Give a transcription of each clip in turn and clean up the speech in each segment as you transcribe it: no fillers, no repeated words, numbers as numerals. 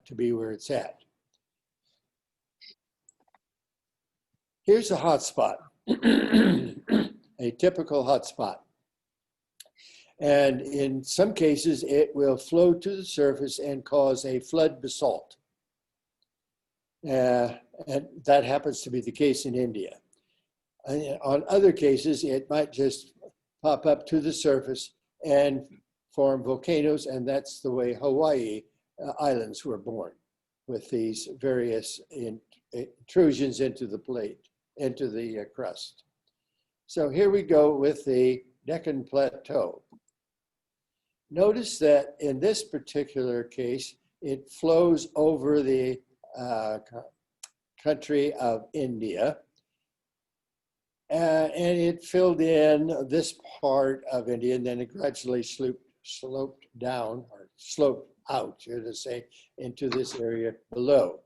to be where it's at. Here's a hot spot, a typical hot spot. And in some cases, it will flow to the surface and cause a flood basalt. And that happens to be the case in India. And on other cases, it might just pop up to the surface and form volcanoes, and that's the way Hawaii islands were born, with these various intrusions into the plate, into the crust. So here we go with the Deccan Plateau. Notice that in this particular case, it flows over the country of India, and it filled in this part of India, and then it gradually sloped down, or sloped out, you to say, into this area below.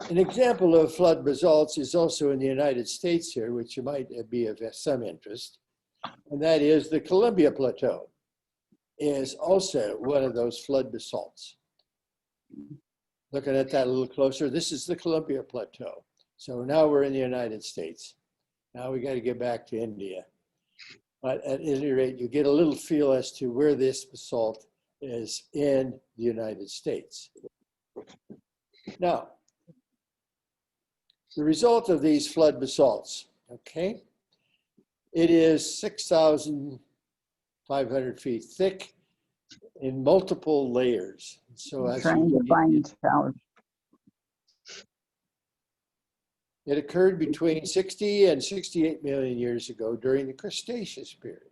An example of flood basalts is also in the United States here, which might be of some interest, and that is the Columbia Plateau is also one of those flood basalts. Looking at that a little closer, this is the Columbia Plateau. So now we're in the United States. Now we got to get back to India. But at any rate, you get a little feel as to where this basalt is in the United States. Now, the result of these flood basalts, okay? It is 6,500 feet thick in multiple layers. So I'm trying to find out. It occurred between 60 and 68 million years ago during the Cretaceous period.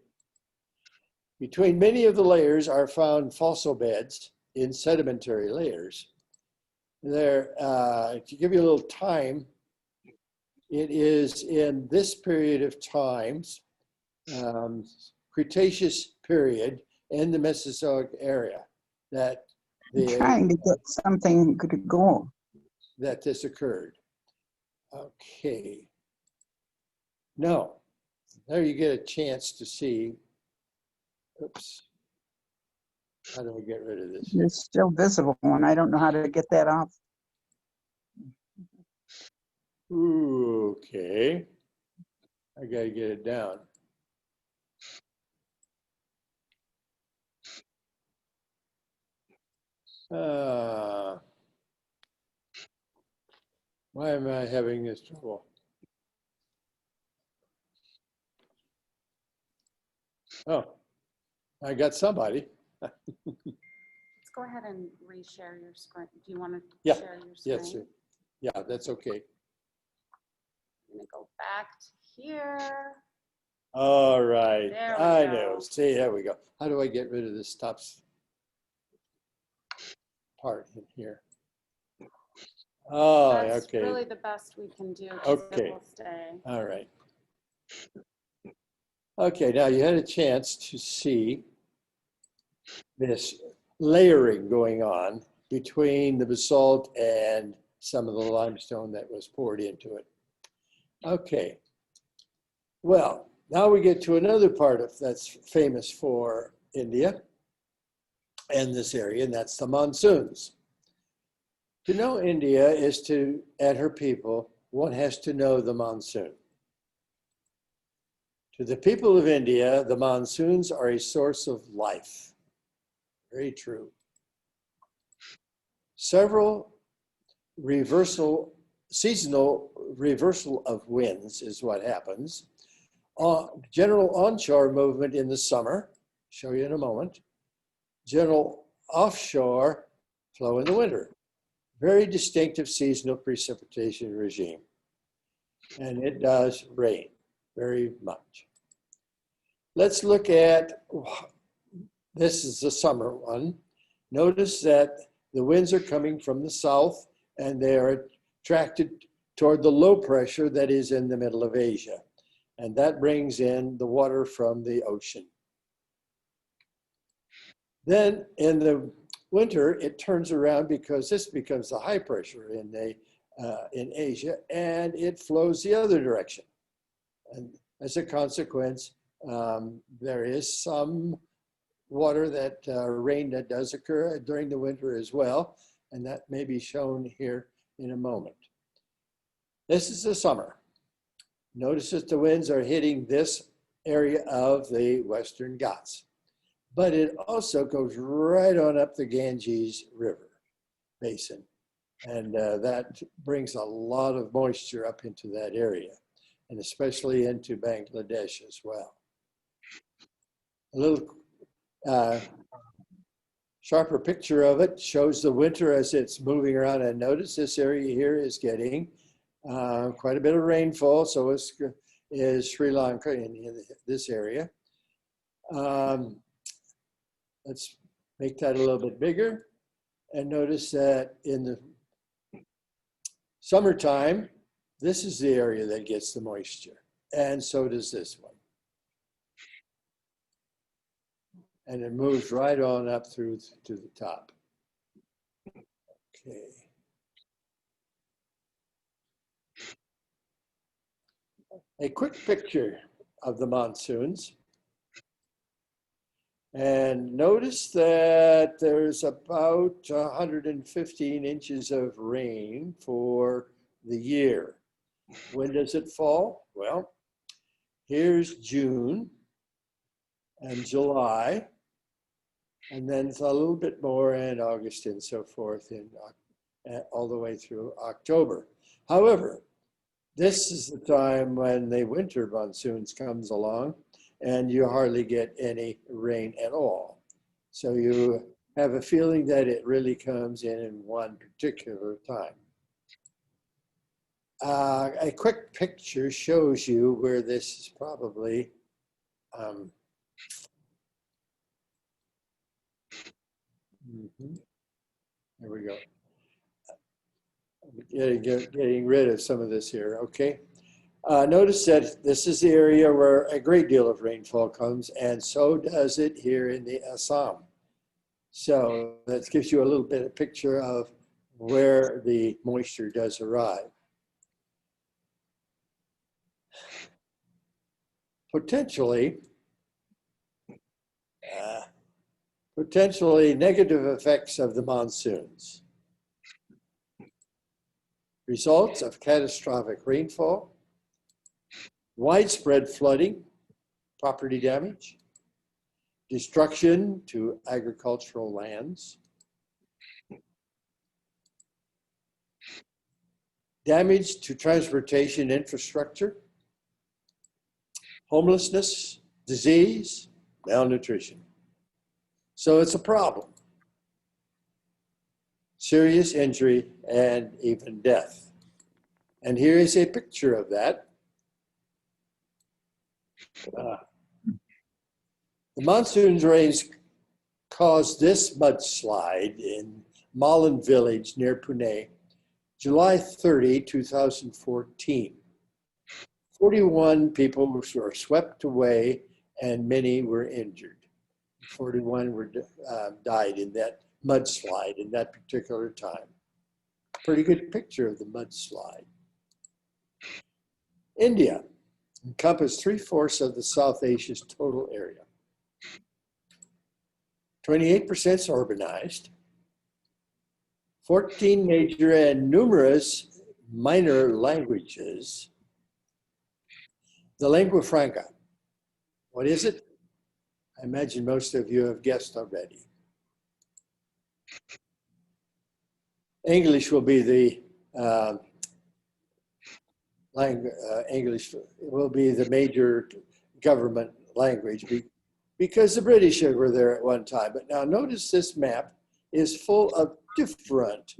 Between many of the layers are found fossil beds in sedimentary layers. There, to give you a little time, it is in this period of times, Cretaceous period in the Mesozoic area, that I'm trying to get something to go. That this occurred. Okay. No, there you get a chance to see. Oops. How do I get rid of this? It's still visible, and I don't know how to get that off. Ooh, okay. I got to get it down. Why am I having this trouble? Oh, I got somebody. Let's go ahead and reshare your screen. Do you want to Yeah. share your screen? Yes, sir. Yeah, that's okay. I'm going to go back to here. All right. There we I go. know. See, there we go. How do I get rid of this top part in here? Oh, That's okay. really the best we can do. 'Cause Okay. It will stay. All right. Okay, now you had a chance to see this layering going on between the basalt and some of the limestone that was poured into it. Okay. Well, now we get to another part of that's famous for India and this area, and that's the monsoons. To know India is to, and her people, one has to know the monsoon. To the people of India, the monsoons are a source of life. Very true. Several seasonal reversal of winds is what happens. General onshore movement in the summer, show you in a moment. General offshore flow in the winter. Very distinctive seasonal precipitation regime. And it does rain very much. Let's look at, this is the summer one. Notice that the winds are coming from the south and they are attracted toward the low pressure that is in the middle of Asia. And that brings in the water from the ocean. Then in the winter, it turns around because this becomes the high pressure in Asia, and it flows the other direction. And as a consequence, there is some water that rain that does occur during the winter as well, and that may be shown here in a moment. This is the summer. Notice that the winds are hitting this area of the Western Ghats, but it also goes right on up the Ganges River basin. And that brings a lot of moisture up into that area, and especially into Bangladesh as well. A little sharper picture of it shows the winter as it's moving around. And notice this area here is getting quite a bit of rainfall. So is Sri Lanka in this area. Let's make that a little bit bigger. And notice that in the summertime, this is the area that gets the moisture. And so does this one. And it moves right on up through to the top. Okay. A quick picture of the monsoons. And notice that there's about 115 inches of rain for the year. When does it fall? Well, here's June and July, and then it's a little bit more in August and so forth, all the way through October. However, this is the time when the winter monsoons comes along, and you hardly get any rain at all. So you have a feeling that it really comes in one particular time. A quick picture shows you where this is probably there we go. Getting rid of some of this here, okay? Notice that this is the area where a great deal of rainfall comes, and so does it here in the Assam. So that gives you a little bit of picture of where the moisture does arrive. Potentially negative effects of the monsoons. Results of catastrophic rainfall, widespread flooding, property damage, destruction to agricultural lands, damage to transportation infrastructure, homelessness, disease, malnutrition. So it's a problem. Serious injury and even death. And here is a picture of that. The monsoon rains caused this mudslide in Malin village near Pune, July 30, 2014. 41 people were swept away and many were injured. 41 died in that mudslide in that particular time. Pretty good picture of the mudslide. India encompassed 3/4 of the South Asia's total area. 28% is urbanized. 14 major and numerous minor languages. The lingua franca, what is it? I imagine most of you have guessed already. English will be the English will be the major government language because the British were there at one time. But now notice this map is full of different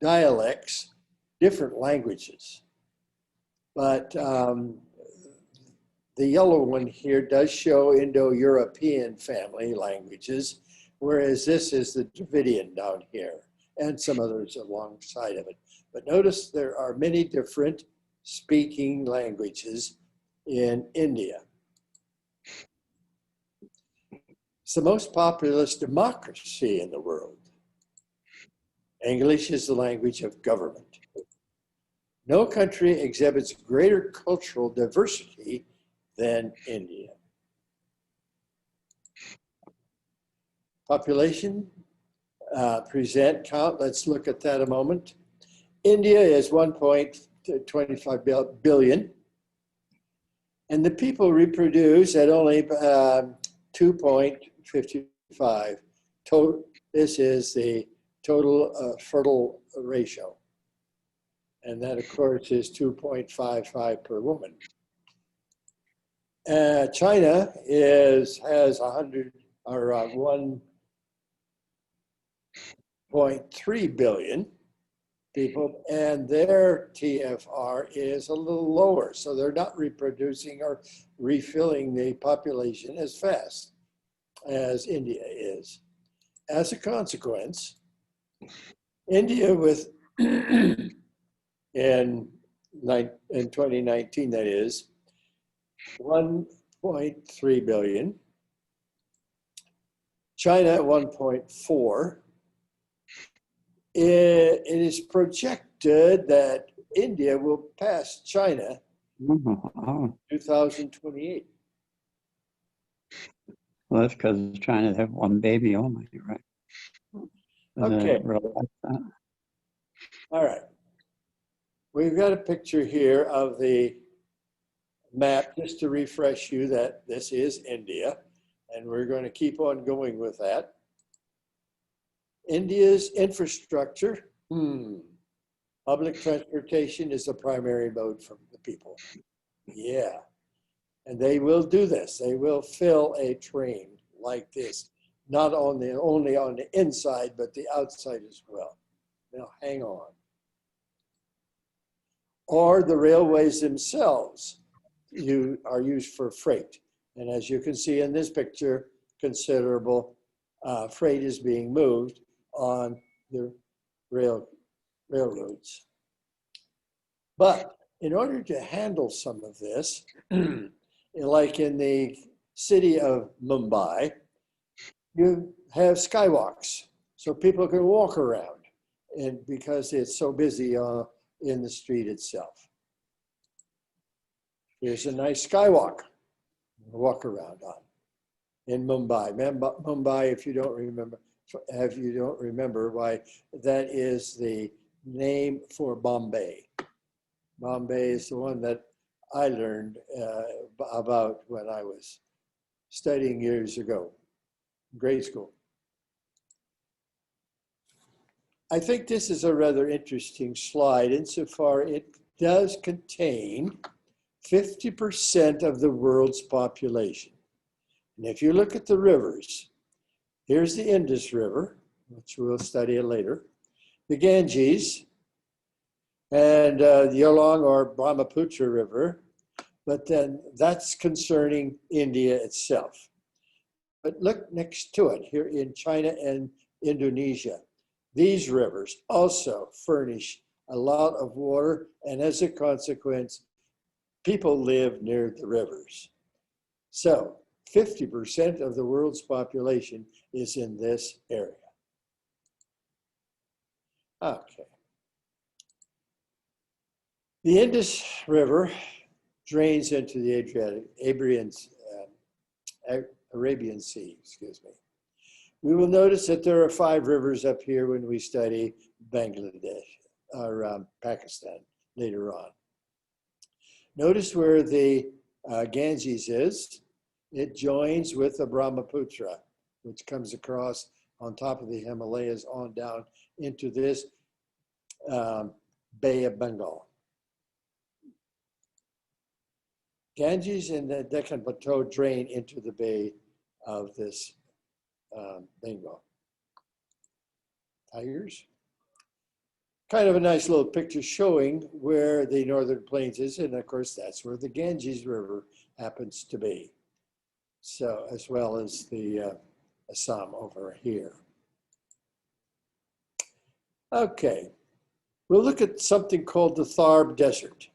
dialects, different languages. But the yellow one here does show Indo-European family languages, whereas this is the Dravidian down here and some others alongside of it. But notice there are many different speaking languages in India. It's the most populous democracy in the world. English is the language of government. No country exhibits greater cultural diversity than India. present count. Let's look at that a moment. India is 1.25 billion. And the people reproduce at only 2.55. This is the total fertile ratio. And that, of course, is 2.55 per woman. China has 1.3 billion people, and their TFR is a little lower. So they're not reproducing or refilling the population as fast as India is. As a consequence, India with in 2019, that is 1.3 billion, China at 1.4. It is projected that India will pass China Oh, 2028. well, that's because China have one baby only, right? Okay. All right. We've got a picture here of the map just to refresh you that this is India, and we're going to keep on going with that. India's infrastructure, public transportation is the primary mode for the people. Yeah, and they will do this. They will fill a train like this, not only on the inside, but the outside as well. Now, hang on. Or the railways themselves are used for freight. And as you can see in this picture, considerable freight is being moved on the railroads. But in order to handle some of this, like in the city of Mumbai, you have skywalks so people can walk around, and because it's so busy in the street itself. Here's a nice skywalk to walk around on in Mumbai. Mumbai, if you don't remember why, that is the name for Bombay. Bombay is the one that I learned about when I was studying years ago, grade school. I think this is a rather interesting slide insofar it does contain 50% of the world's population. And if you look at the rivers, here's the Indus River, which we'll study later, the Ganges, and the Yalong or Brahmaputra River, but then that's concerning India itself. But look next to it, here in China and Indonesia. These rivers also furnish a lot of water, and as a consequence, people live near the rivers. So 50% of the world's population is in this area. Okay. The Indus River drains into the Arabian Sea, excuse me. We will notice that there are 5 rivers up here when we study Bangladesh or Pakistan later on. Notice where the Ganges is. It joins with the Brahmaputra, which comes across on top of the Himalayas on down into this Bay of Bengal. Ganges and the Deccan Plateau drain into the Bay of this Bengal. Tigers. Kind of a nice little picture showing where the northern plains is, and of course that's where the Ganges River happens to be. So, as well as the Assam over here. Okay, we'll look at something called the Thar Desert.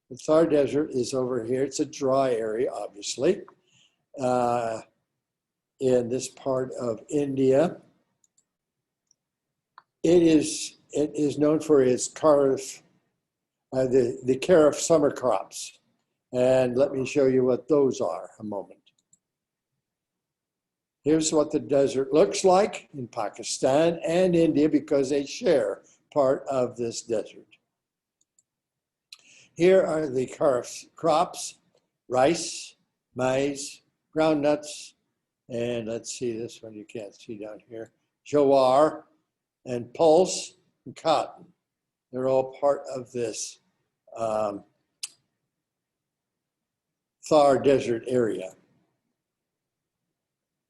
The Thar Desert is over here. It's a dry area, obviously, in this part of India. It is known for its kharif, the kharif summer crops. And let me show you what those are a moment. Here's what the desert looks like in Pakistan and India because they share part of this desert. Here are the crops, rice, maize, groundnuts, and let's see this one you can't see down here, jowar, and pulse, and cotton. They're all part of this Thar Desert area.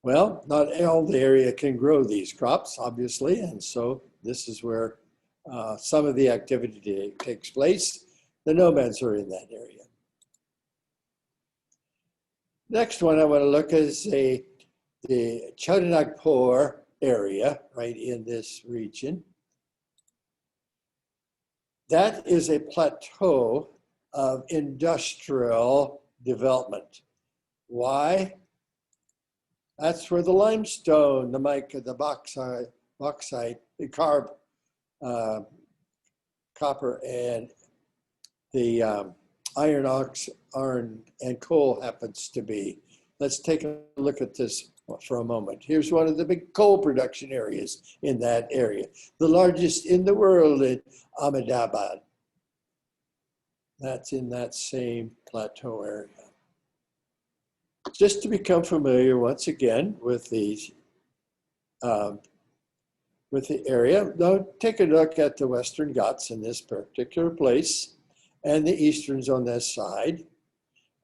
Well, not all the area can grow these crops, obviously, and so this is where some of the activity takes place. The nomads are in that area. Next one I want to look at is the Chotanagpur area, right in this region. That is a plateau of industrial development. Why? That's where the limestone, the mica, the bauxite, the copper, and the iron and coal happens to be. Let's take a look at this for a moment. Here's one of the big coal production areas in that area, the largest in the world in Ahmedabad. That's in that same plateau area. Just to become familiar once again with these, with the area, now take a look at the Western Ghats in this particular place and the Easterns on this side.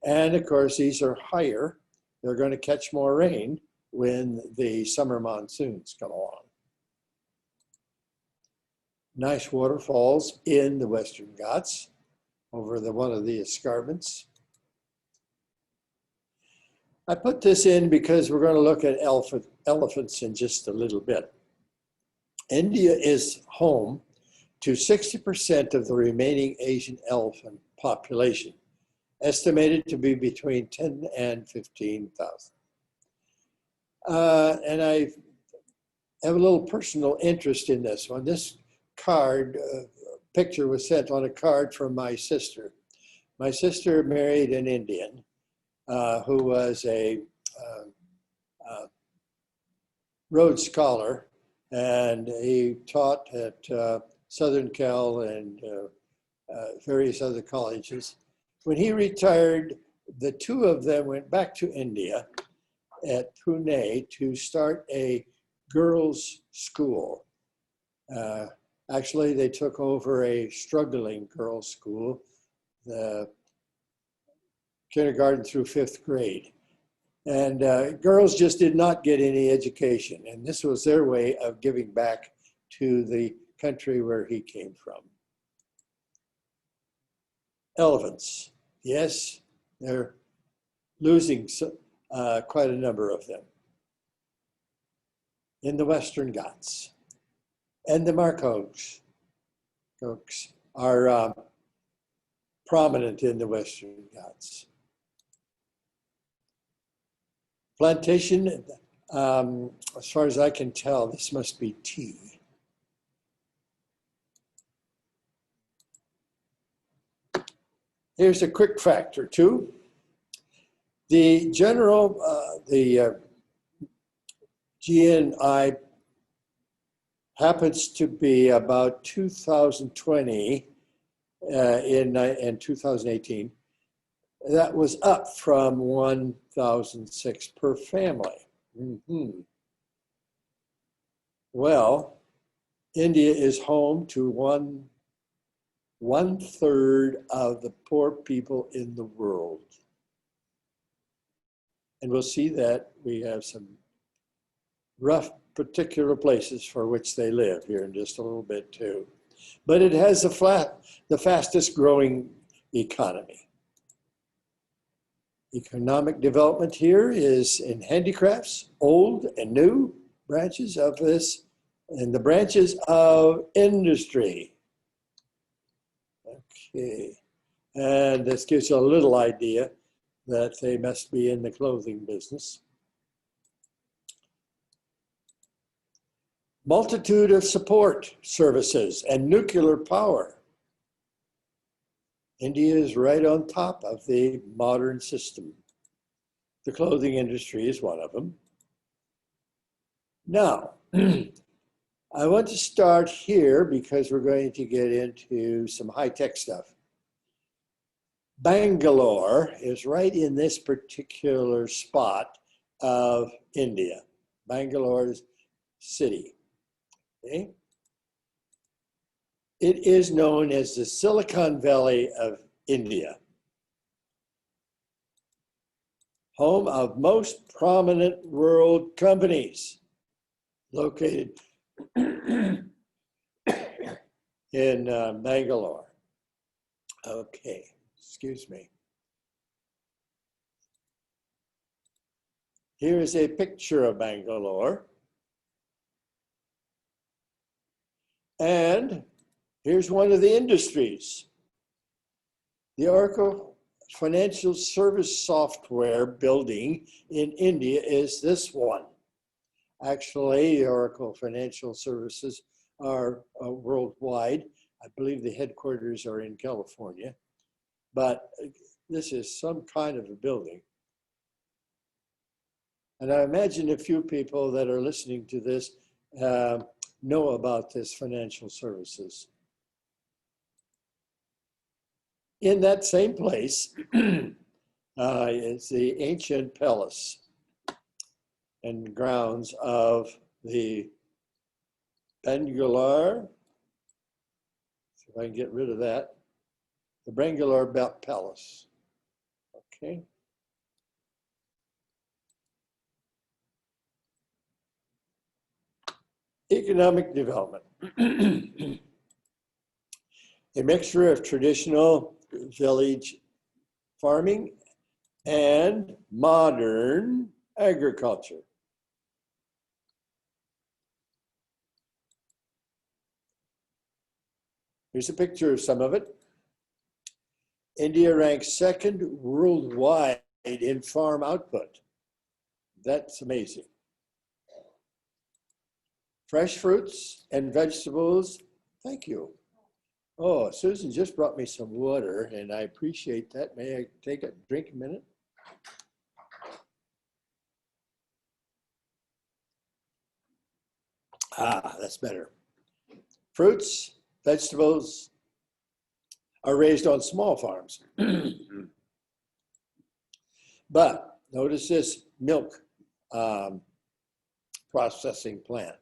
And of course, these are higher. They're going to catch more rain when the summer monsoons come along. Nice waterfalls in the Western Ghats over one of the escarpments. I put this in because we're going to look at elephants in just a little bit. India is home to 60% of the remaining Asian elephant population, estimated to be between 10 and 15,000. And I have a little personal interest in this one. This card, picture was sent on a card from my sister. My sister married an Indian who was a Rhodes Scholar, and he taught at Southern Cal and various other colleges. When he retired, the two of them went back to India at Pune to start a girls' school. Actually, they took over a struggling girls' school, the kindergarten through 5th grade. And girls just did not get any education. And this was their way of giving back to the country where he came from. Elephants. Yes, they're losing quite a number of them in the Western Ghats. And the markhors are prominent in the Western Ghats. Plantation, as far as I can tell, this must be tea. Here's a quick fact or two. The general, GNI happens to be about 2020 in 2018. That was up from 1,006 per family. Well, India is home to one third of the poor people in the world. And we'll see that we have some rough particular places for which they live here in just a little bit too. But it has the fastest growing economy. Economic development here is in handicrafts, old and new branches of this, and the branches of industry. Okay, and this gives you a little idea that they must be in the clothing business. Multitude of support services and nuclear power. India is right on top of the modern system. The clothing industry is one of them. Now, I want to start here because we're going to get into some high-tech stuff. Bangalore is right in this particular spot of India, Bangalore's city. Okay? It is known as the Silicon Valley of India, home of most prominent world companies located in Bangalore. Okay, excuse me. Here is a picture of Bangalore. And here's one of the industries. The Oracle Financial Service Software building in India is this one. Actually, the Oracle Financial Services are worldwide. I believe the headquarters are in California, but this is some kind of a building. And I imagine a few people that are listening to this know about this financial services. In that same place is the ancient palace and grounds of the Bangalore, see if I can get rid of that, the Bangalore Palace, okay? Economic development. A mixture of traditional village farming and modern agriculture. Here's a picture of some of it. India ranks second worldwide in farm output. That's amazing. Fresh fruits and vegetables, thank you. Oh, Susan just brought me some water and I appreciate that. May I take a drink a minute? Ah, that's better. Fruits, vegetables are raised on small farms. But notice this milk processing plant.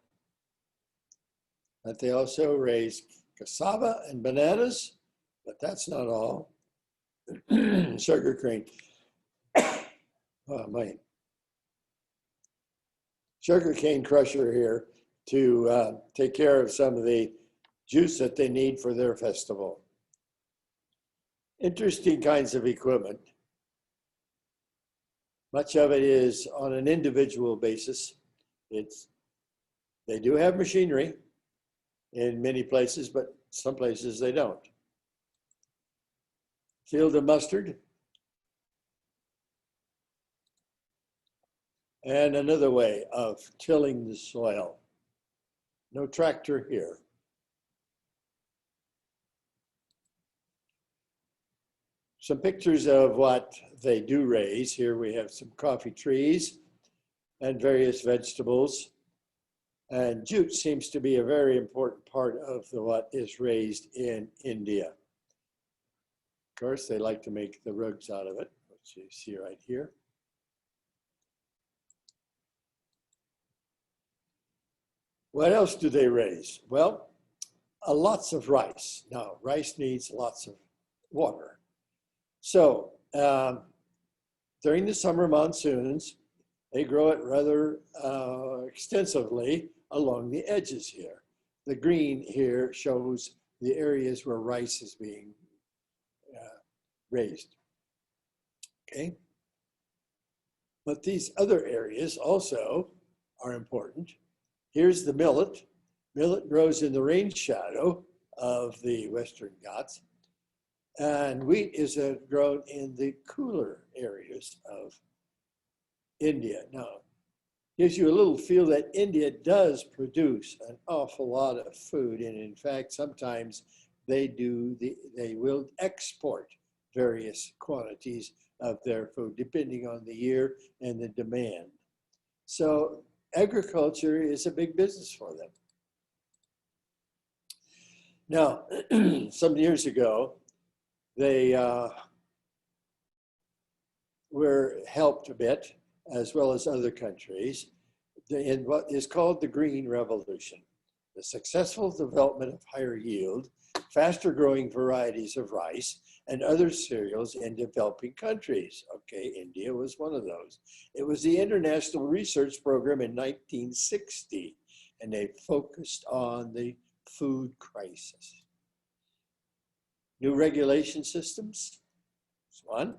But they also raise cassava and bananas, but that's not all. Sugar cane. Oh, man. Sugar cane crusher here to take care of some of the juice that they need for their festival. Interesting kinds of equipment. Much of it is on an individual basis. They do have machinery in many places, but some places they don't. Field of mustard. And another way of tilling the soil. No tractor here. Some pictures of what they do raise. Here we have some coffee trees and various vegetables. And jute seems to be a very important part of what is raised in India. Of course, they like to make the rugs out of it, which you see right here. What else do they raise? Well, lots of rice. Now, rice needs lots of water. So during the summer monsoons, they grow it rather extensively along the edges here. The green here shows the areas where rice is being raised, okay? But these other areas also are important. Here's the millet. Millet grows in the rain shadow of the Western Ghats. And wheat is grown in the cooler areas of India. Now, gives you a little feel that India does produce an awful lot of food. And in fact, sometimes they will export various quantities of their food depending on the year and the demand. So agriculture is a big business for them. Now, some years ago, they were helped a bit, as well as other countries, in what is called the Green Revolution, the successful development of higher yield, faster growing varieties of rice and other cereals in developing countries. Okay, India was one of those. It was the International Research Program in 1960, and they focused on the food crisis. New regulation systems, that's one.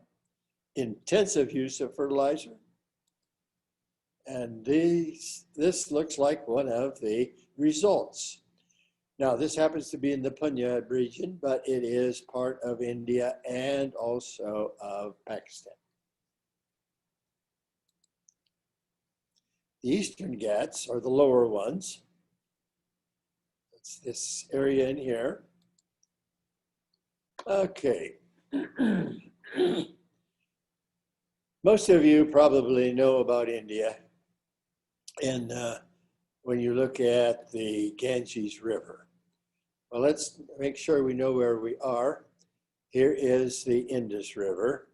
Intensive use of fertilizer. And this looks like one of the results. Now, this happens to be in the Punjab region, but it is part of India and also of Pakistan. The Eastern Ghats are the lower ones. It's this area in here. Okay. Most of you probably know about India. And when you look at the Ganges River. Well, let's make sure we know where we are. Here is the Indus River,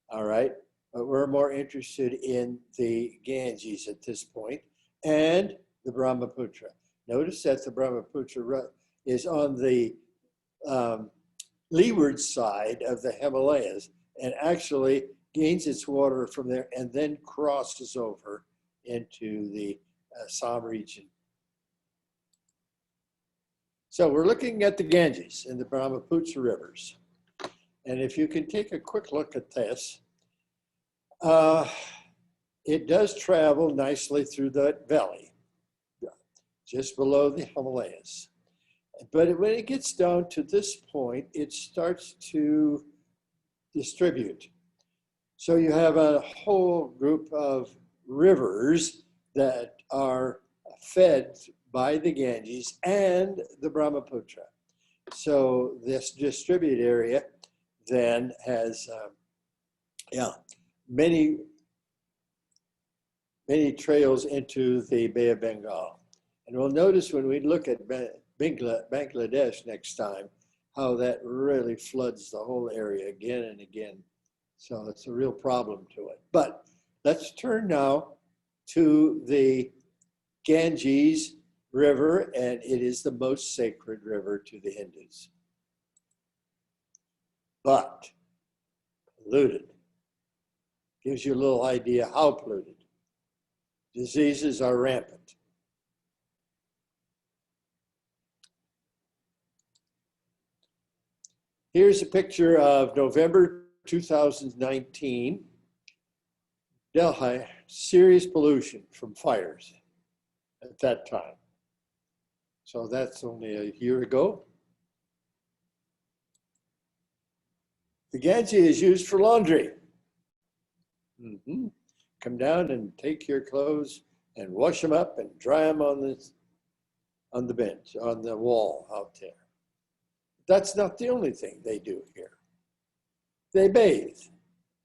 all right? But we're more interested in the Ganges at this point and the Brahmaputra. Notice that the Brahmaputra is on the leeward side of the Himalayas and actually gains its water from there and then crosses over into the Assam region. So we're looking at the Ganges and the Brahmaputra rivers. And if you can take a quick look at this, it does travel nicely through that valley, just below the Himalayas. But when it gets down to this point, it starts to distribute. So you have a whole group of rivers that are fed by the Ganges and the Brahmaputra. So this distributed area then has many trails into the Bay of Bengal. And we'll notice when we look at Bangladesh next time, how that really floods the whole area again and again. So it's a real problem to it. But let's turn now to the Ganges River, and it is the most sacred river to the Hindus. But polluted. Gives you a little idea how polluted. Diseases are rampant. Here's a picture of November 2019. Delhi, serious pollution from fires at that time. So that's only a year ago. The Ganges is used for laundry. Come down and take your clothes and wash them up and dry them on the bench, on the wall out there. That's not the only thing they do here. They bathe.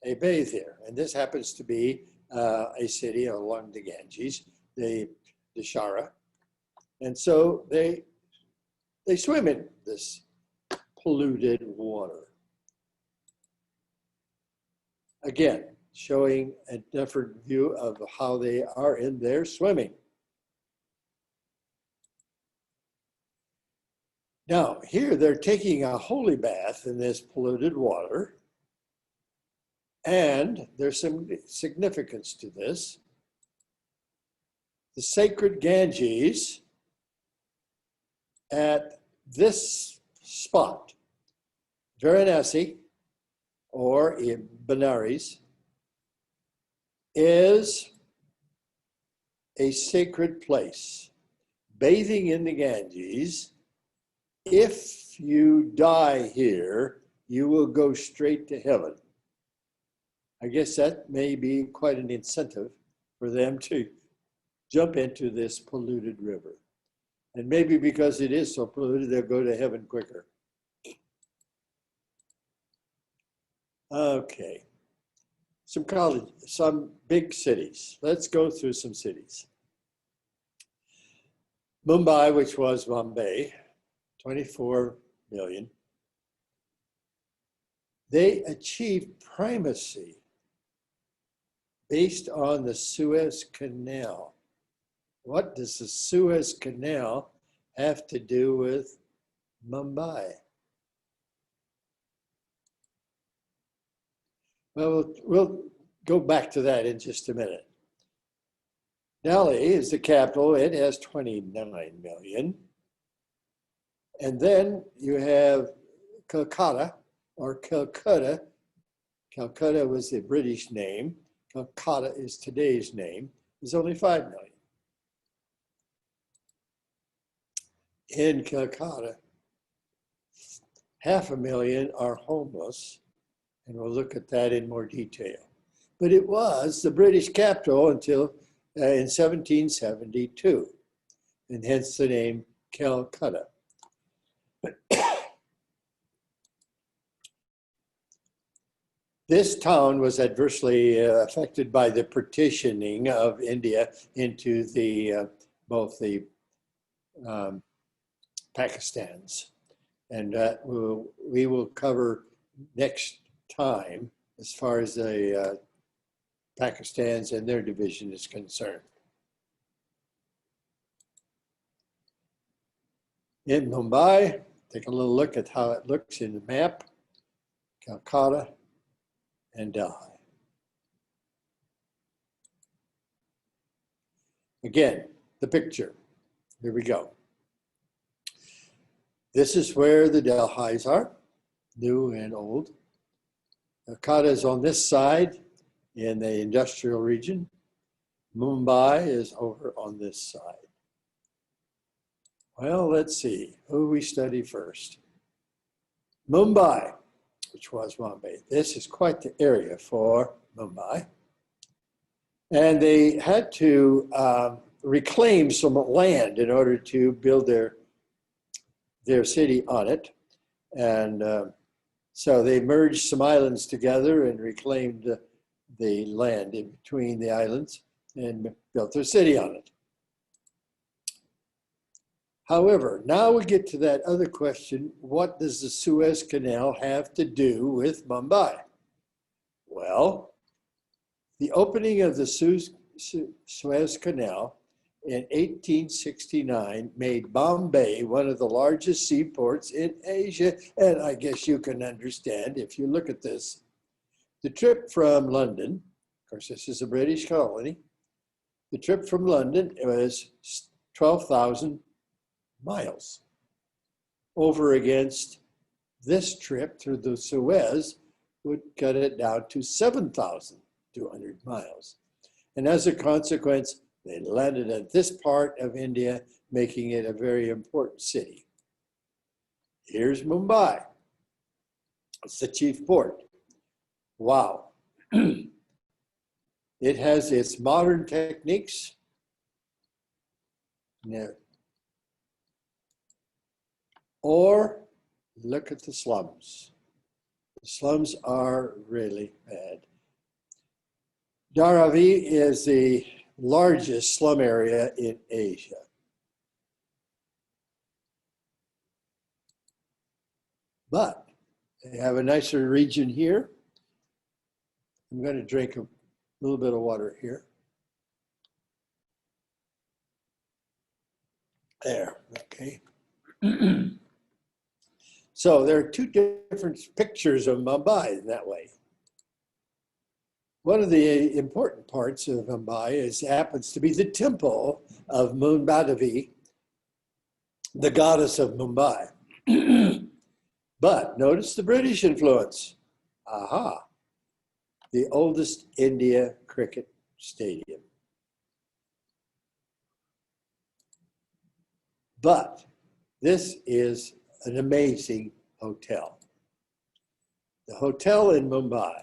They bathe here. And this happens to be a city along the Ganges, the Shara. And so they swim in this polluted water. Again, showing a different view of how they are in there swimming. Now, here they're taking a holy bath in this polluted water, and there's some significance to this. The sacred Ganges at this spot, Varanasi, or in Benares, is a sacred place. Bathing in the Ganges, if you die here, you will go straight to heaven. I guess that may be quite an incentive for them to jump into this polluted river. And maybe because it is so polluted, they'll go to heaven quicker. Okay. Some big cities. Let's go through some cities. Mumbai, which was Bombay, 24 million. They achieved primacy based on the Suez Canal. What does the Suez Canal have to do with Mumbai? Well, we'll go back to that in just a minute. Delhi is the capital. It has 29 million. And then you have Calcutta or Calcutta. Calcutta was the British name. Calcutta is today's name. Is only 5 million. In Calcutta, 500,000 are homeless, and we'll look at that in more detail. But it was the British capital until in 1772, and hence the name Calcutta. This town was adversely affected by the partitioning of India into both the Pakistans, and we will cover next time as far as the Pakistans and their division is concerned. In Mumbai, take a little look at how it looks in the map, Calcutta and Delhi. Again, the picture, here we go. This is where the Delhis are, new and old. Calcutta is on this side in the industrial region. Mumbai is over on this side. Well, let's see, who we study first. Mumbai, which was Bombay. This is quite the area for Mumbai. And they had to reclaim some land in order to build their city on it. And so they merged some islands together and reclaimed the land in between the islands and built their city on it. However, now we get to that other question, what does the Suez Canal have to do with Mumbai? Well, the opening of the Suez Canal in 1869 made Bombay one of the largest seaports in Asia. And I guess you can understand if you look at this. The trip from London, of course, this is a British colony. The trip from London was 12,000 miles over against this trip through the Suez would cut it down to 7,200 miles. And as a consequence, they landed at this part of India, making it a very important city. Here's Mumbai. It's the chief port. Wow. It has its modern techniques. Now, or look at the slums. The slums are really bad. Dharavi is the largest slum area in Asia. But they have a nicer region here. I'm going to drink a little bit of water here. There, okay. So there are two different pictures of Mumbai in that way. One of the important parts of Mumbai happens to be the temple of Munbadavi, the goddess of Mumbai. But notice the British influence. Aha, the oldest India cricket stadium. But this is an amazing hotel. The hotel in Mumbai,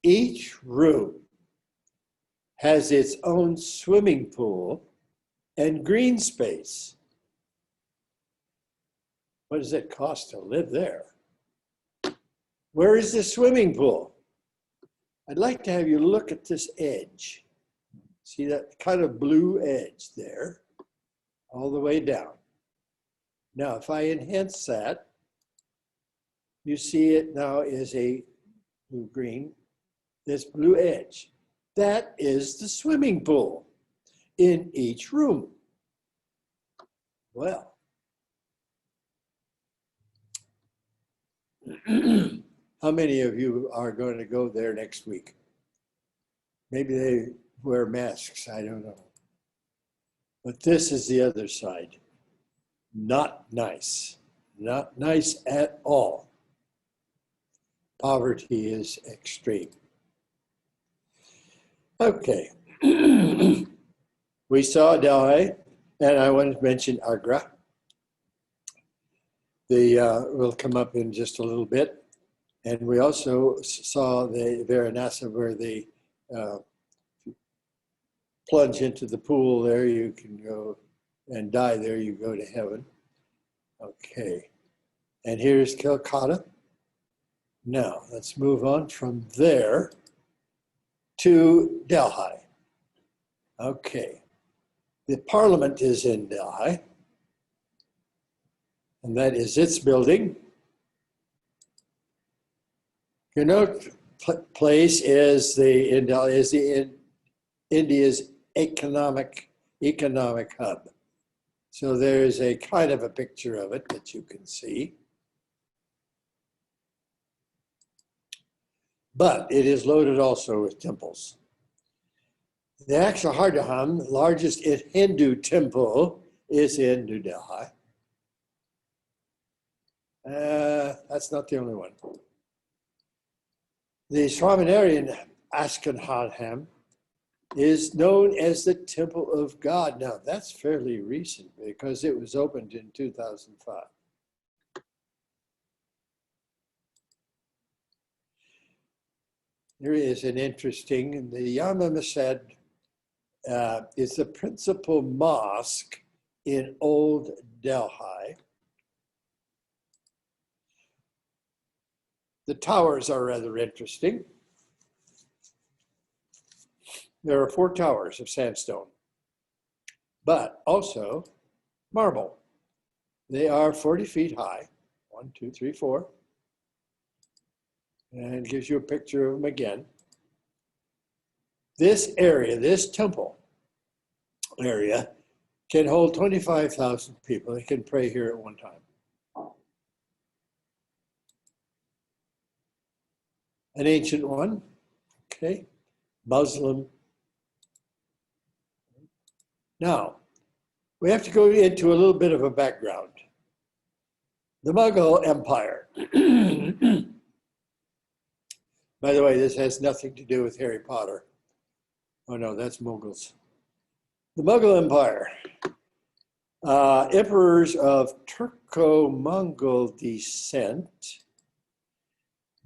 each room has its own swimming pool and green space. What does it cost to live there? Where is the swimming pool? I'd like to have you look at this edge. See that kind of blue edge there? all the way down. Now, if I enhance that, you see it now is a blue-green, this blue edge. That is the swimming pool in each room. Well, how many of you are going to go there next week? Maybe they wear masks, I don't know. But this is the other side. Not nice. Not nice at all. Poverty is extreme. Okay. We saw Delhi, and I wanted to mention Agra. We'll come up in just a little bit. And we also saw the Varanasi, where they plunge into the pool there, you can go and die there, you go to heaven. Okay. And here's Calcutta. Now, let's move on from there to Delhi. Okay. The parliament is in Delhi, and that is its building. Connaught Place is India's economic hub. So there's a kind of a picture of it that you can see. But it is loaded also with temples. The Akshardham, largest Hindu temple, is in New Delhi. That's not the only one. The Swaminarayan Ashkanham is known as the Temple of God. Now, that's fairly recent because it was opened in 2005. There is an interesting, the Jama Masjid is the principal mosque in Old Delhi. The towers are rather interesting. There are 4 towers of sandstone, but also marble. They are 40 feet high, 1, 2, 3, 4. And gives you a picture of them again. This area, this temple area, can hold 25,000 people. They can pray here at one time. An ancient one, okay, Muslim. Now, we have to go into a little bit of a background. The Mughal Empire. By the way, this has nothing to do with Harry Potter. Oh no, that's Mughals. The Mughal Empire. Emperors of Turco-Mongol descent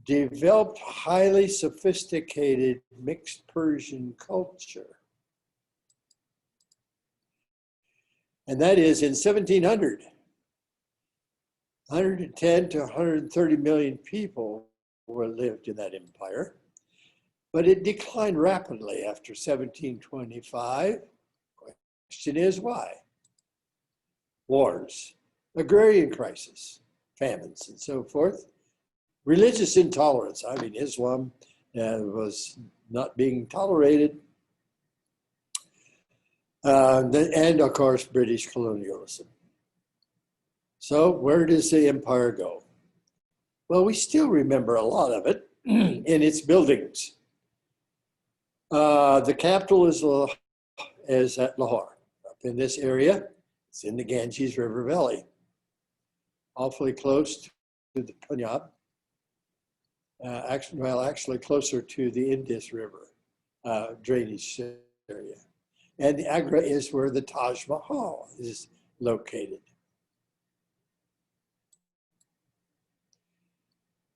developed highly sophisticated mixed Persian culture. And that is in 1700. 110 to 130 million people lived in that empire, but it declined rapidly after 1725. Question is why? Wars, agrarian crisis, famines, and so forth. Religious intolerance. I mean, Islam was not being tolerated. And of course, British colonialism. So where does the empire go? Well, we still remember a lot of it in its buildings. The capital is at Lahore, up in this area. It's in the Ganges River Valley, awfully close to the Punjab. Actually closer to the Indus River drainage area. And the Agra is where the Taj Mahal is located.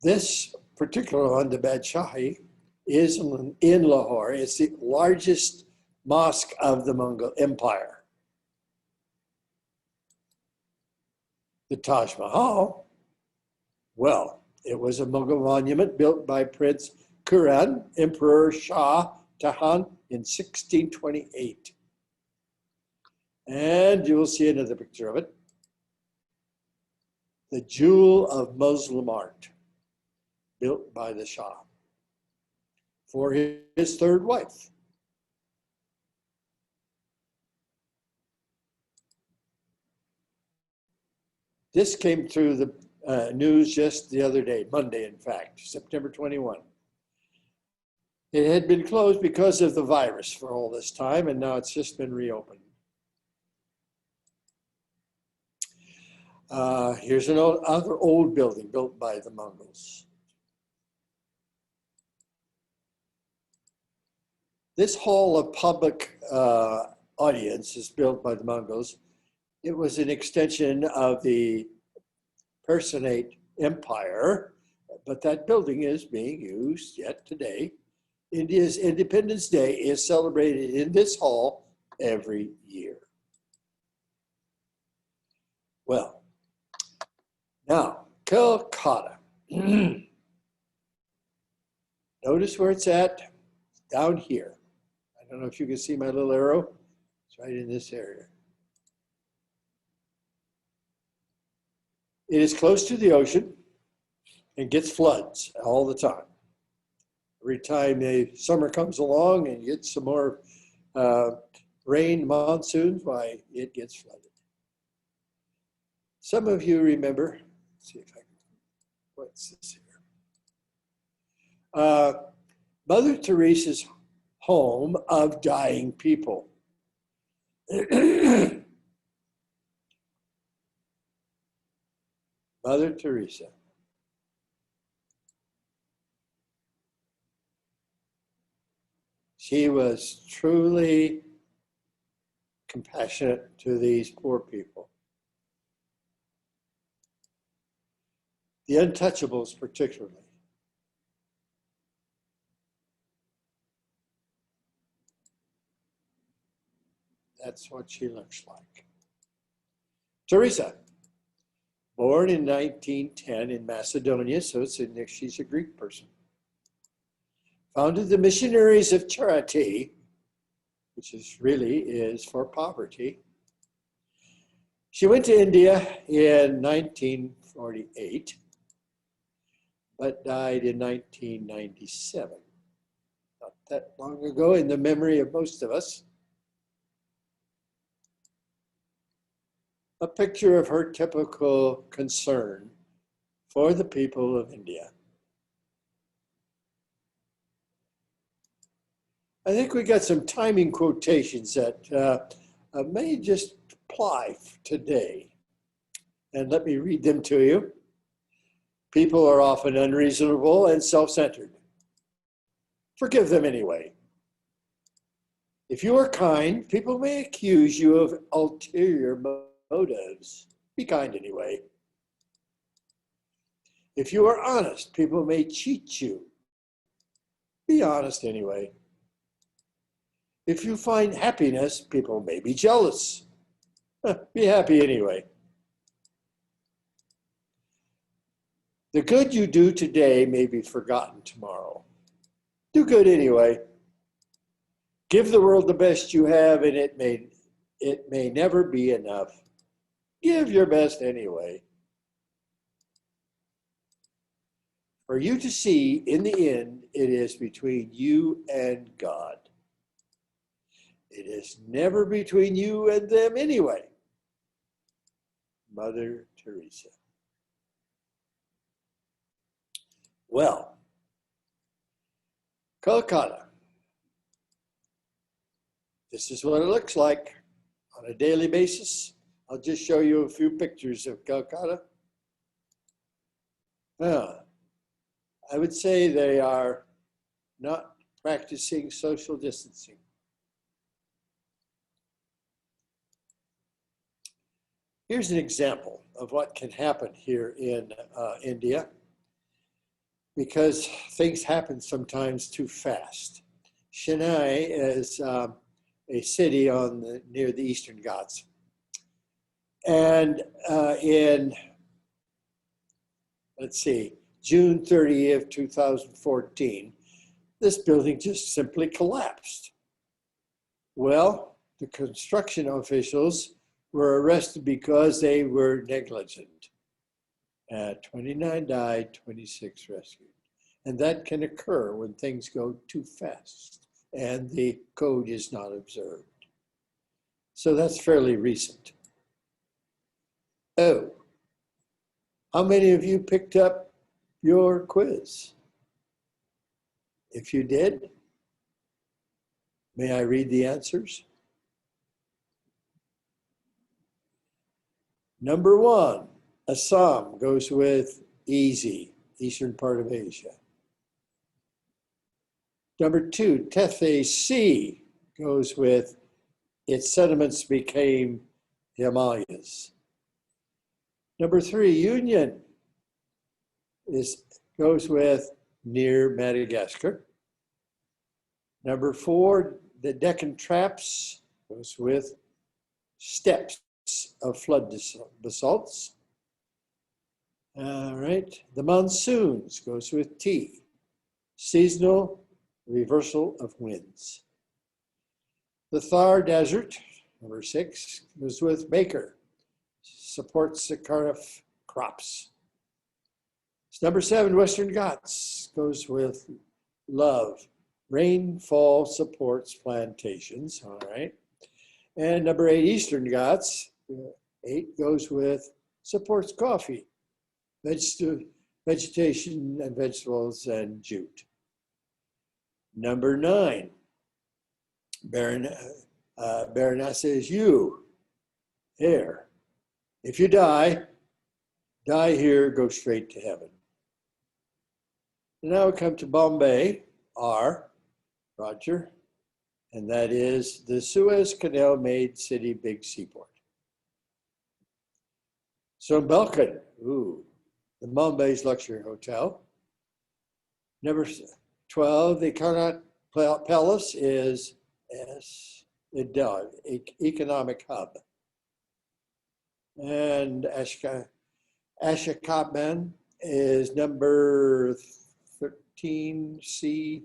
This particular one, the Badshahi, is in Lahore. It's the largest mosque of the Mughal Empire. The Taj Mahal, well, it was a Mughal monument built by Prince Khurram, Emperor Shah Jahan in 1628. And you will see another picture of it. The Jewel of Muslim Art, built by the Shah for his third wife. This came through the news just the other day, Monday, in fact, September 21. It had been closed because of the virus for all this time, and now it's just been reopened. Here's another old building built by the Mongols. This hall of public audience is built by the Mongols. It was an extension of the Persianate Empire, but that building is being used yet today. India's Independence Day is celebrated in this hall every year. Well, now, Calcutta. Notice where it's at, down here. I don't know if you can see my little arrow. It's right in this area. It is close to the ocean and gets floods all the time. Every time the summer comes along and gets some more rain, monsoons, why, it gets flooded. Some of you remember, let's see if I can, what's this here? Mother Teresa's home of dying people. Mother Teresa. She was truly compassionate to these poor people. The untouchables particularly. That's what she looks like. Teresa, born in 1910 in Macedonia, so she's a Greek person. Founded the Missionaries of Charity, which is for poverty. She went to India in 1948, but died in 1997. Not that long ago in the memory of most of us. A picture of her typical concern for the people of India. I think we got some timing quotations that may just apply today. And let me read them to you. People are often unreasonable and self-centered. Forgive them anyway. If you are kind, people may accuse you of ulterior motives. Be kind anyway. If you are honest, people may cheat you. Be honest anyway. If you find happiness, people may be jealous. Be happy anyway. The good you do today may be forgotten tomorrow. Do good anyway. Give the world the best you have, and it may never be enough. Give your best anyway. For you to see, in the end, it is between you and God. It is never between you and them anyway. Mother Teresa. Well, Calcutta. This is what it looks like on a daily basis. I'll just show you a few pictures of Calcutta. I would say they are not practicing social distancing. Here's an example of what can happen here in India, because things happen sometimes too fast. Chennai is a city near the Eastern Ghats. And in, let's see, June 30th, 2014, this building just simply collapsed. Well, the construction officials were arrested because they were negligent. 29 died, 26 rescued. And that can occur when things go too fast and the code is not observed. So that's fairly recent. Oh, how many of you picked up your quiz? If you did, may I read the answers? Number 1, Assam goes with easy, eastern part of Asia. Number 2, Tethys Sea goes with its sediments became Himalayas. Number 3, Union goes with near Madagascar. Number 4, the Deccan Traps goes with steppes of flood basalts. All right, the monsoons goes with T, seasonal reversal of winds. The Thar Desert, number 6, goes with Baker, supports the Kharif crops. Number 7, Western Ghats goes with Love, rainfall supports plantations, all right. And number 8, Eastern Ghats, 8 goes with supports coffee, vegetation and vegetables and jute. Number 9, Baroness is you, air. If you die here, go straight to heaven. Now we come to Bombay, R, Roger, and that is the Suez Canal made city big seaport. So Belkan, ooh, the Bombay's luxury hotel. Number 12, the Connaught Palace is economic hub. And Ashikaban is number 13C,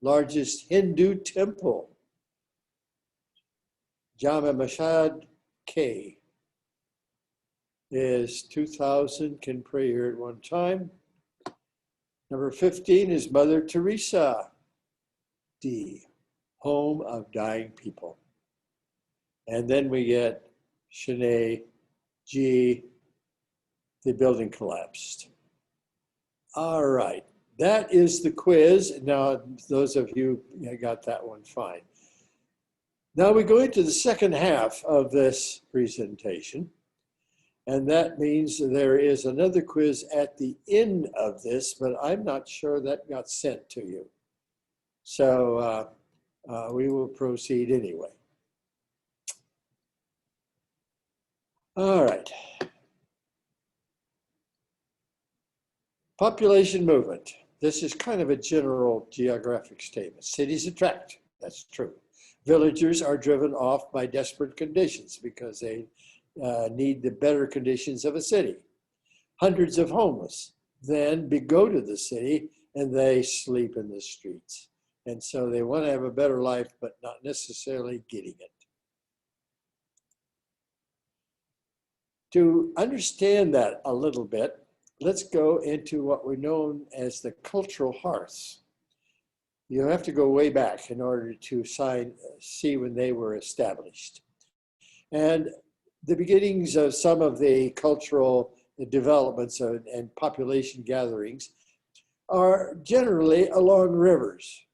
largest Hindu temple. Jama Masjid K is 2,000 can pray here at one time. Number 15 is Mother Teresa, D, home of dying people. And then we get Chennai, G, the building collapsed. All right, that is the quiz. Now, those of you got that one fine. Now we go into the second half of this presentation. And that means there is another quiz at the end of this, but I'm not sure that got sent to you. So we will proceed anyway. All right. Population movement. This is kind of a general geographic statement. Cities attract, that's true. Villagers are driven off by desperate conditions because they need the better conditions of a city. Hundreds of homeless then go to the city and they sleep in the streets. And so they want to have a better life, but not necessarily getting it. To understand that a little bit, let's go into what we're known as the cultural hearths. You have to go way back in order to see when they were established. And the beginnings of some of the cultural developments and population gatherings are generally along rivers.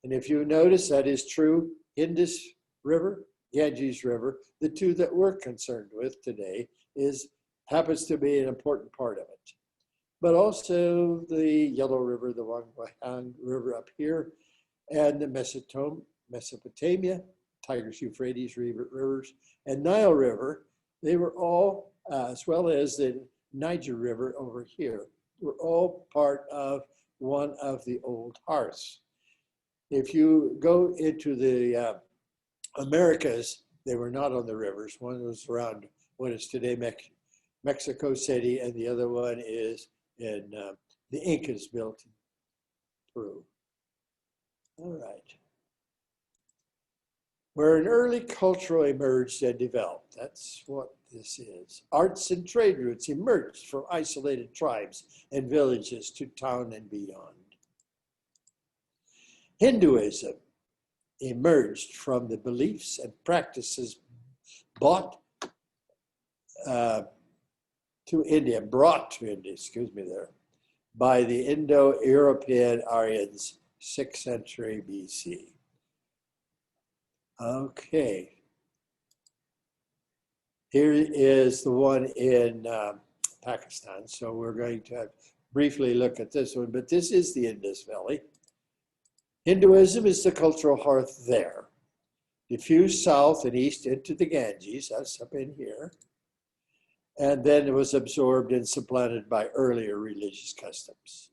And if you notice, that is true, Indus River, Ganges River, the two that we're concerned with today happens to be an important part of it. But also the Yellow River, the Wangwahang River up here, and the Mesopotamia, Tigris, Euphrates rivers, and Nile River, they were all, as well as the Niger River over here, were all part of one of the old hearths. If you go into the Americas, they were not on the rivers. One was around what is today Mexico City, and the other one is in the Incas built in Peru. All right. where an early culture emerged and developed. That's what this is. Arts and trade routes emerged from isolated tribes and villages to town and beyond. Hinduism emerged from the beliefs and practices brought to India, by the Indo-European Aryans, 6th century BC. Okay. Here is the one in Pakistan. So we're going to briefly look at this one, but this is the Indus Valley. Hinduism is the cultural hearth there. Diffused south and east into the Ganges, that's up in here. And then it was absorbed and supplanted by earlier religious customs.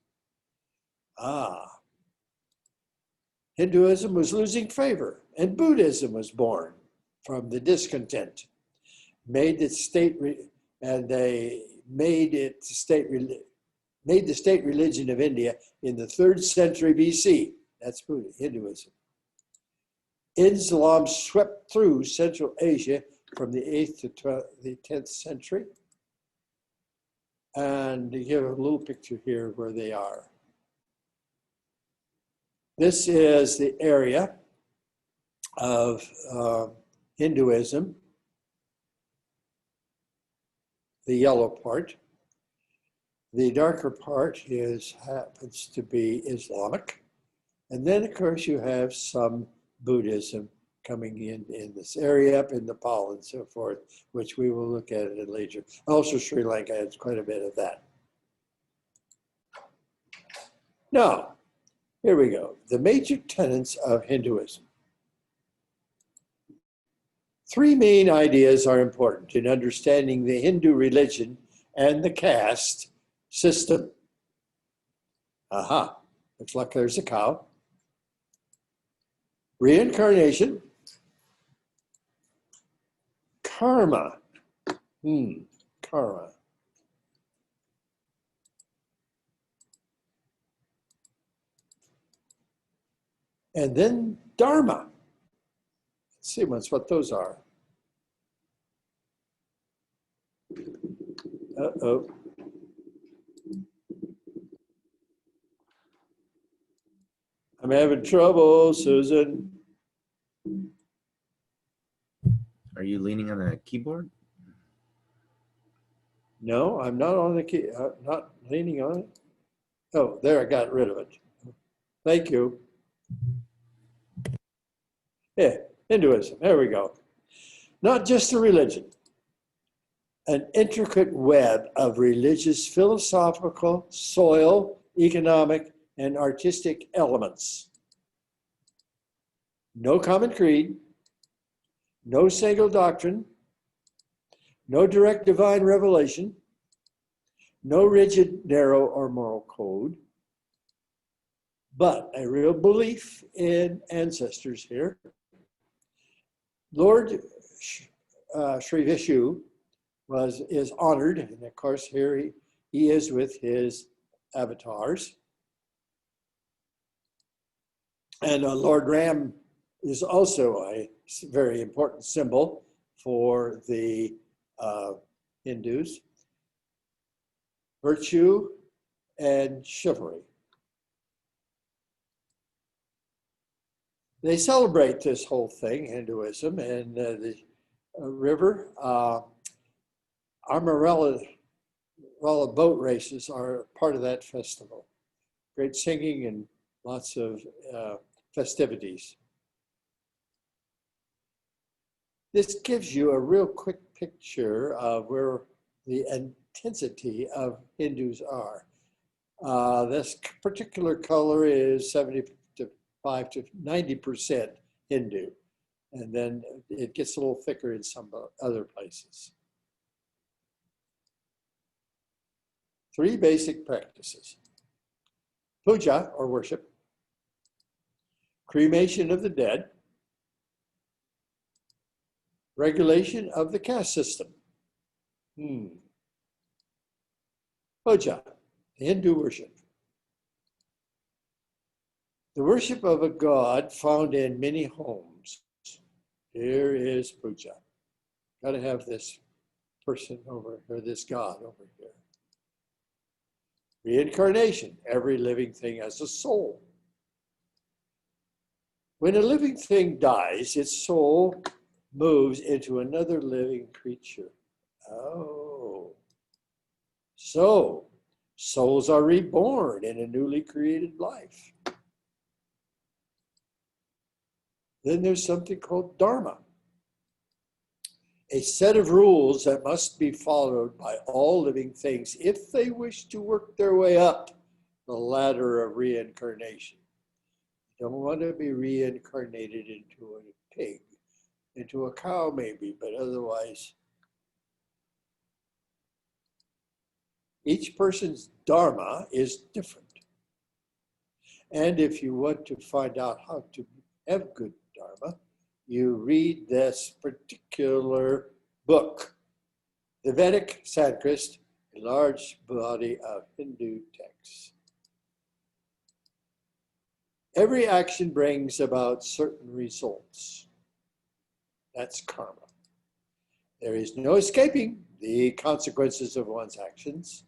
Hinduism was losing favor, and Buddhism was born from the discontent. Made the state religion of India in the 3rd century BC. That's Hinduism. Islam swept through Central Asia from the 8th to the 10th century. And to give a little picture here where they are. This is the area of Hinduism, the yellow part. The darker part happens to be Islamic. And then, of course, you have some Buddhism coming in this area, up in Nepal and so forth, which we will look at it later. Also, Sri Lanka has quite a bit of that. Now, here we go. The major tenets of Hinduism. 3 main ideas are important in understanding the Hindu religion and the caste system. Aha, looks like there's a cow. Reincarnation. Karma. Karma. And then Dharma. Let's see what those are. Uh-oh. I'm having trouble, Susan. Are you leaning on the keyboard? No, I'm not on the key. Not leaning on it. Oh, there, I got rid of it. Thank you. Yeah, Hinduism. There we go. Not just a religion, an intricate web of religious, philosophical, soil, economic, and artistic elements. No common creed, no single doctrine, no direct divine revelation, no rigid, narrow, or moral code, but a real belief in ancestors here. Lord Sri Vishnu is honored, and of course here he is with his avatars. And Lord Ram is also a very important symbol for the Hindus. Virtue and chivalry. They celebrate this whole thing, Hinduism, and the river. Amarella boat races are part of that festival. Great singing and lots of festivities. This gives you a real quick picture of where the intensity of Hindus are. This particular color is 75 to 90% Hindu. And then it gets a little thicker in some other places. 3 basic practices. Puja, or worship. Cremation of the dead. Regulation of the caste system. Puja, Hindu worship. The worship of a god found in many homes. Here is puja. Got to have this person over, or this God over here. Reincarnation. Every living thing has a soul. When a living thing dies, its soul moves into another living creature. Oh. So, souls are reborn in a newly created life. Then there's something called dharma, a set of rules that must be followed by all living things if they wish to work their way up the ladder of reincarnation. You don't want to be reincarnated into a pig, into a cow maybe, but otherwise, each person's dharma is different. And if you want to find out how to have good dharma, you read this particular book, the Vedic Sanskrit, a large body of Hindu texts. Every action brings about certain results. That's karma. There is no escaping the consequences of one's actions.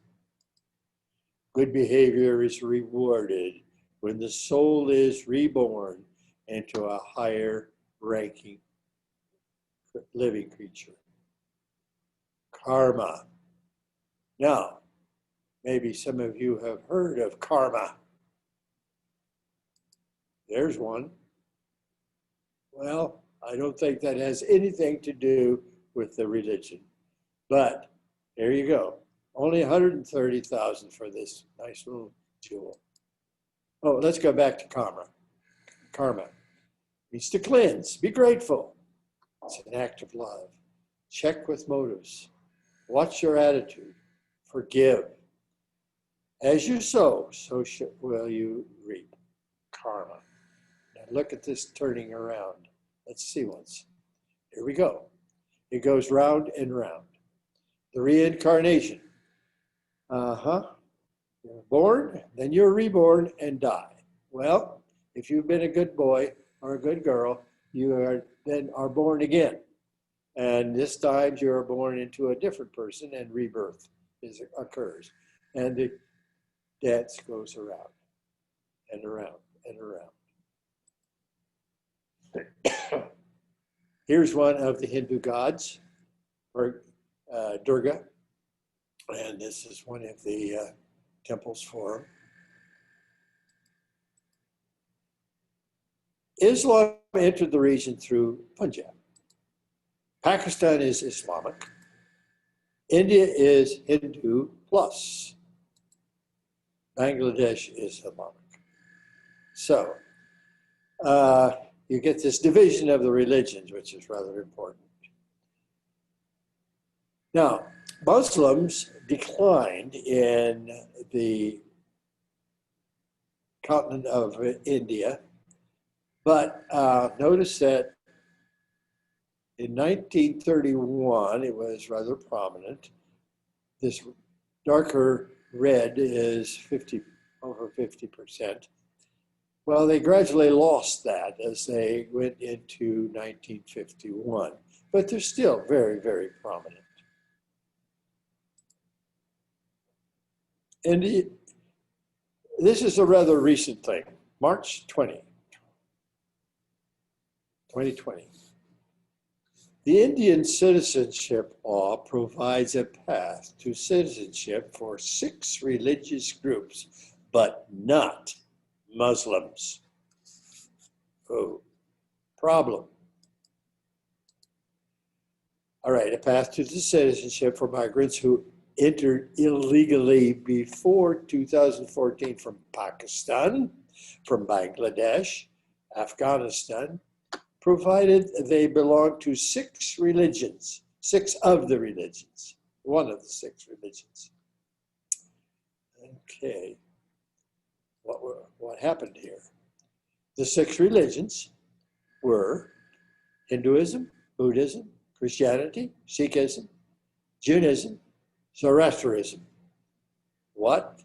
Good behavior is rewarded when the soul is reborn into a higher ranking living creature. Karma. Now, maybe some of you have heard of karma. There's one. Well, I don't think that has anything to do with the religion. But there you go. Only 130,000 for this nice little jewel. Oh, let's go back to karma. Karma means to cleanse, be grateful. It's an act of love. Check with motives. Watch your attitude. Forgive. As you sow, so will you reap. Karma. Now look at this turning around. Let's see once. Here we go. It goes round and round. The reincarnation. You're born, then you're reborn and die. Well, if you've been a good boy or a good girl, you then are born again. And this time you are born into a different person and rebirth occurs. And the dance goes around and around and around. Here's one of the Hindu gods, or Durga. And this is one of the temples for him. Islam entered the region through Punjab. Pakistan is Islamic. India is Hindu plus. Bangladesh is Islamic. So you get this division of the religions, which is rather important. Now, Muslims declined in the continent of India, but notice that in 1931, it was rather prominent. This darker red is over 50%. Well, they gradually lost that as they went into 1951, but they're still very, very prominent. And this is a rather recent thing, March 2020. The Indian citizenship law provides a path to citizenship for 6 religious groups, but not Muslims. Oh, problem. All right, a path to the citizenship for migrants who entered illegally before 2014 from Pakistan, from Bangladesh, Afghanistan, provided they belong to 6 religions, 6 of the religions, one of the 6 religions. Okay, what happened here? The 6 religions were Hinduism, Buddhism, Christianity, Sikhism, Judaism, Zoroastrianism. What?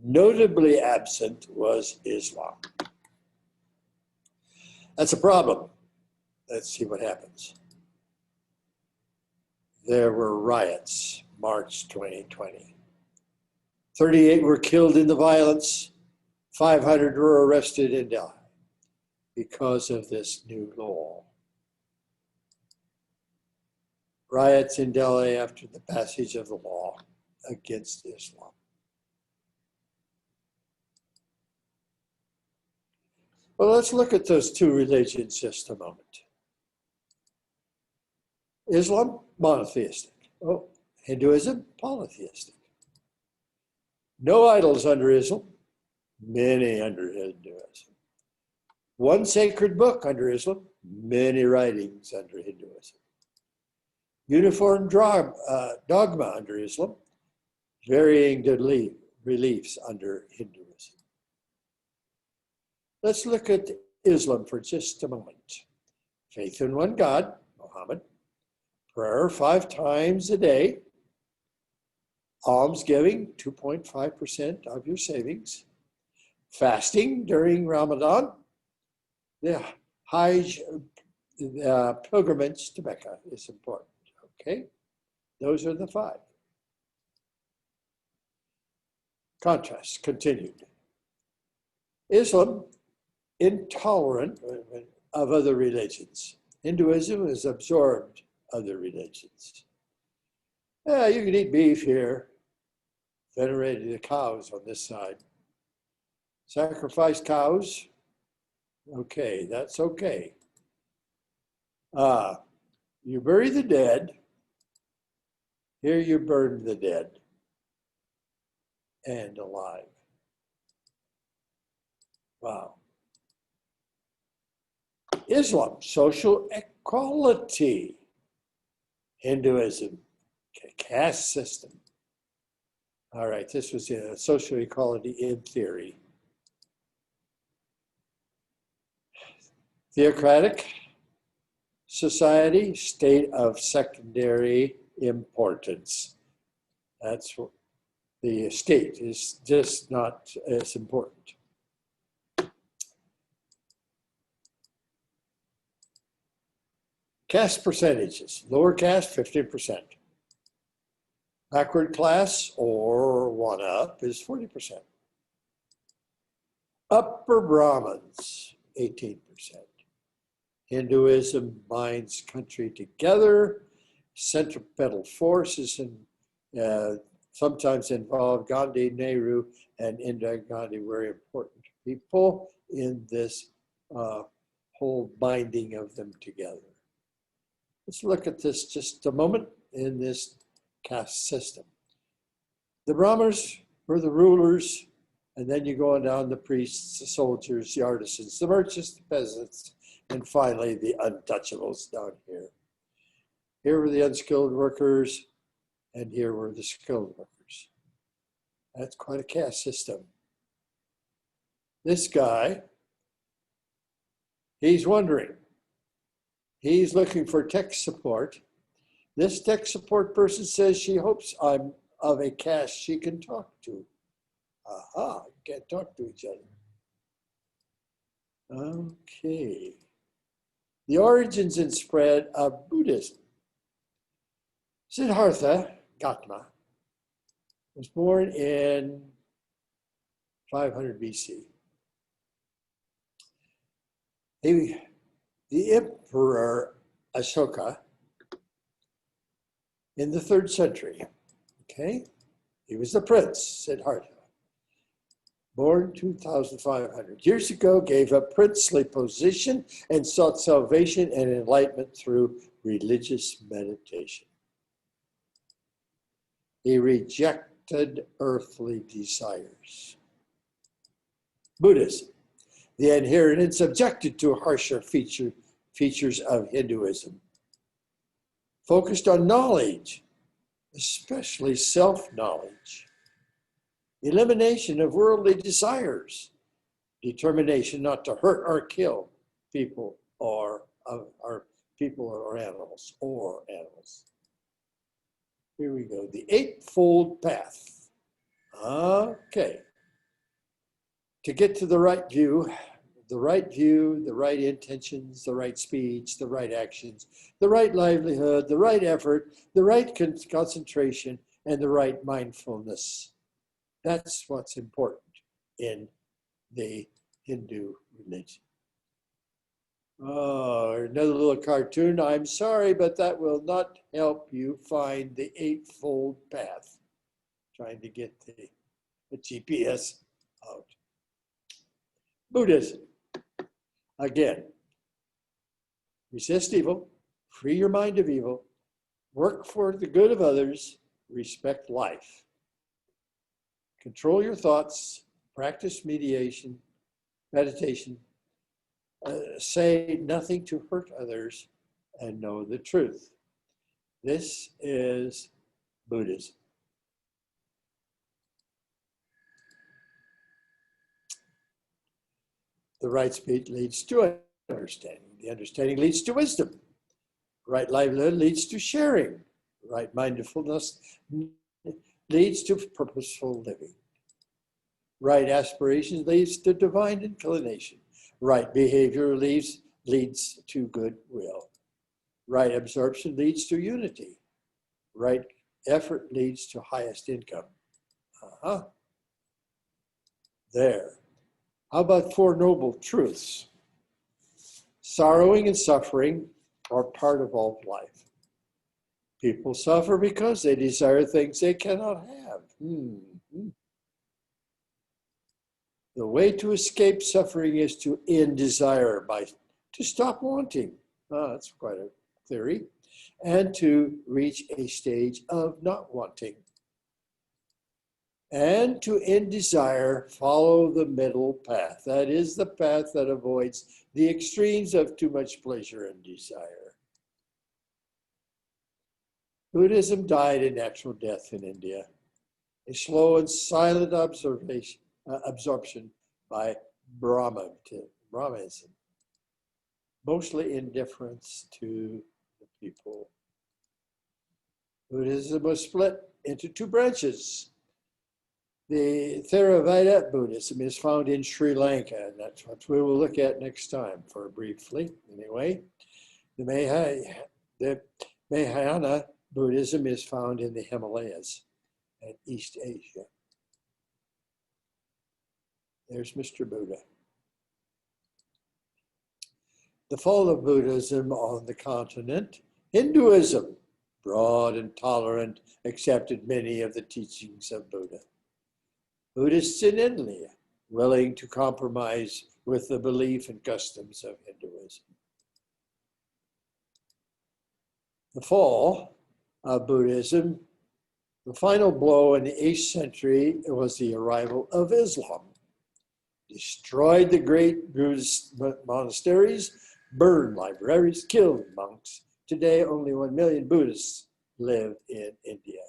Notably absent was Islam. That's a problem. let's see what happens. There were riots, March 2020. 38 were killed in the violence. 500 were arrested and died because of this new law. Riots in Delhi after the passage of the law against Islam. Well, let's look at those two religions just a moment. Islam, monotheistic. Oh, Hinduism, polytheistic. No idols under Islam, many under Hinduism. One sacred book under Islam, many writings under Hinduism. Uniform dogma under Islam, varying beliefs under Hinduism. Let's look at Islam for just a moment. Faith in one God, Muhammad, prayer 5 times a day, almsgiving 2.5% of your savings, fasting during Ramadan, the Hajj pilgrimage to Mecca is important. Okay, those are the 5. Contrast continued. Islam, intolerant of other religions. Hinduism has absorbed other religions. Yeah, you can eat beef here, venerated the cows on this side. Sacrifice cows, okay, that's okay. You bury the dead, here you burn the dead and alive. Wow. Islam, social equality. Hinduism, caste system. All right, this was social equality in theory. Theocratic society, state of secondary importance. That's what the state is just not as important. Caste percentages, lower caste 15%. Backward class or one up is 40%. Upper Brahmins, 18%. Hinduism binds country together. Centripetal forces and sometimes involved Gandhi, Nehru, and Indira Gandhi, very important people in this whole binding of them together. Let's look at this just a moment in this caste system. The Brahmins were the rulers, and then you go on down the priests, the soldiers, the artisans, the merchants, the peasants, and finally the untouchables down here. Here were the unskilled workers, and here were the skilled workers. That's quite a caste system. This guy, he's wondering. He's looking for tech support. This tech support person says she hopes I'm of a caste she can talk to. Aha, can't talk to each other. Okay. The origins and spread of Buddhism. Siddhartha Gautama was born in 500 BC. The Emperor Ashoka in the 3rd century, okay? He was the prince, Siddhartha, born 2,500 years ago, gave up princely position and sought salvation and enlightenment through religious meditation. He rejected earthly desires. Buddhism, the adherents objected to harsher features of Hinduism, focused on knowledge, especially self-knowledge, elimination of worldly desires, determination not to hurt or kill people or animals. Here we go, the Eightfold Path. Okay. To get to the right view, the right view, the right intentions, the right speech, the right actions, the right livelihood, the right effort, the right concentration, and the right mindfulness. That's what's important in the Hindu religion. Oh, another little cartoon. I'm sorry, but that will not help you find the eightfold path. Trying to get the GPS out. Buddhism. Again, resist evil, free your mind of evil, work for the good of others, respect life. Control your thoughts, practice meditation, meditation, say nothing to hurt others, and know the truth. This is Buddhism. The right speech leads to understanding. The understanding leads to wisdom. Right livelihood leads to sharing. Right mindfulness leads to purposeful living. Right aspiration leads to divine inclination. Right behavior leads to goodwill. Right absorption leads to unity. Right effort leads to highest income. There. How about Four Noble Truths? Sorrowing and suffering are part of all life. People suffer because they desire things they cannot have. The way to escape suffering is to end desire to stop wanting. That's quite a theory. And to reach a stage of not wanting. And to end desire, follow the middle path. That is the path that avoids the extremes of too much pleasure and desire. Buddhism died a natural death in India, a slow and silent absorption by Brahmanism, mostly indifference to the people. Buddhism was split into two branches. The Theravada Buddhism is found in Sri Lanka, and that's what we will look at next time, for briefly, anyway. The Mahayana Buddhism is found in the Himalayas and East Asia. There's Mr. Buddha. The fall of Buddhism on the continent. Hinduism, broad and tolerant, accepted many of the teachings of Buddha. Buddhists in India, willing to compromise with the belief and customs of Hinduism. The fall of Buddhism, the final blow in the 8th century was the arrival of Islam. Destroyed the great Buddhist monasteries, burned libraries, killed monks. Today, only 1 million Buddhists live in India.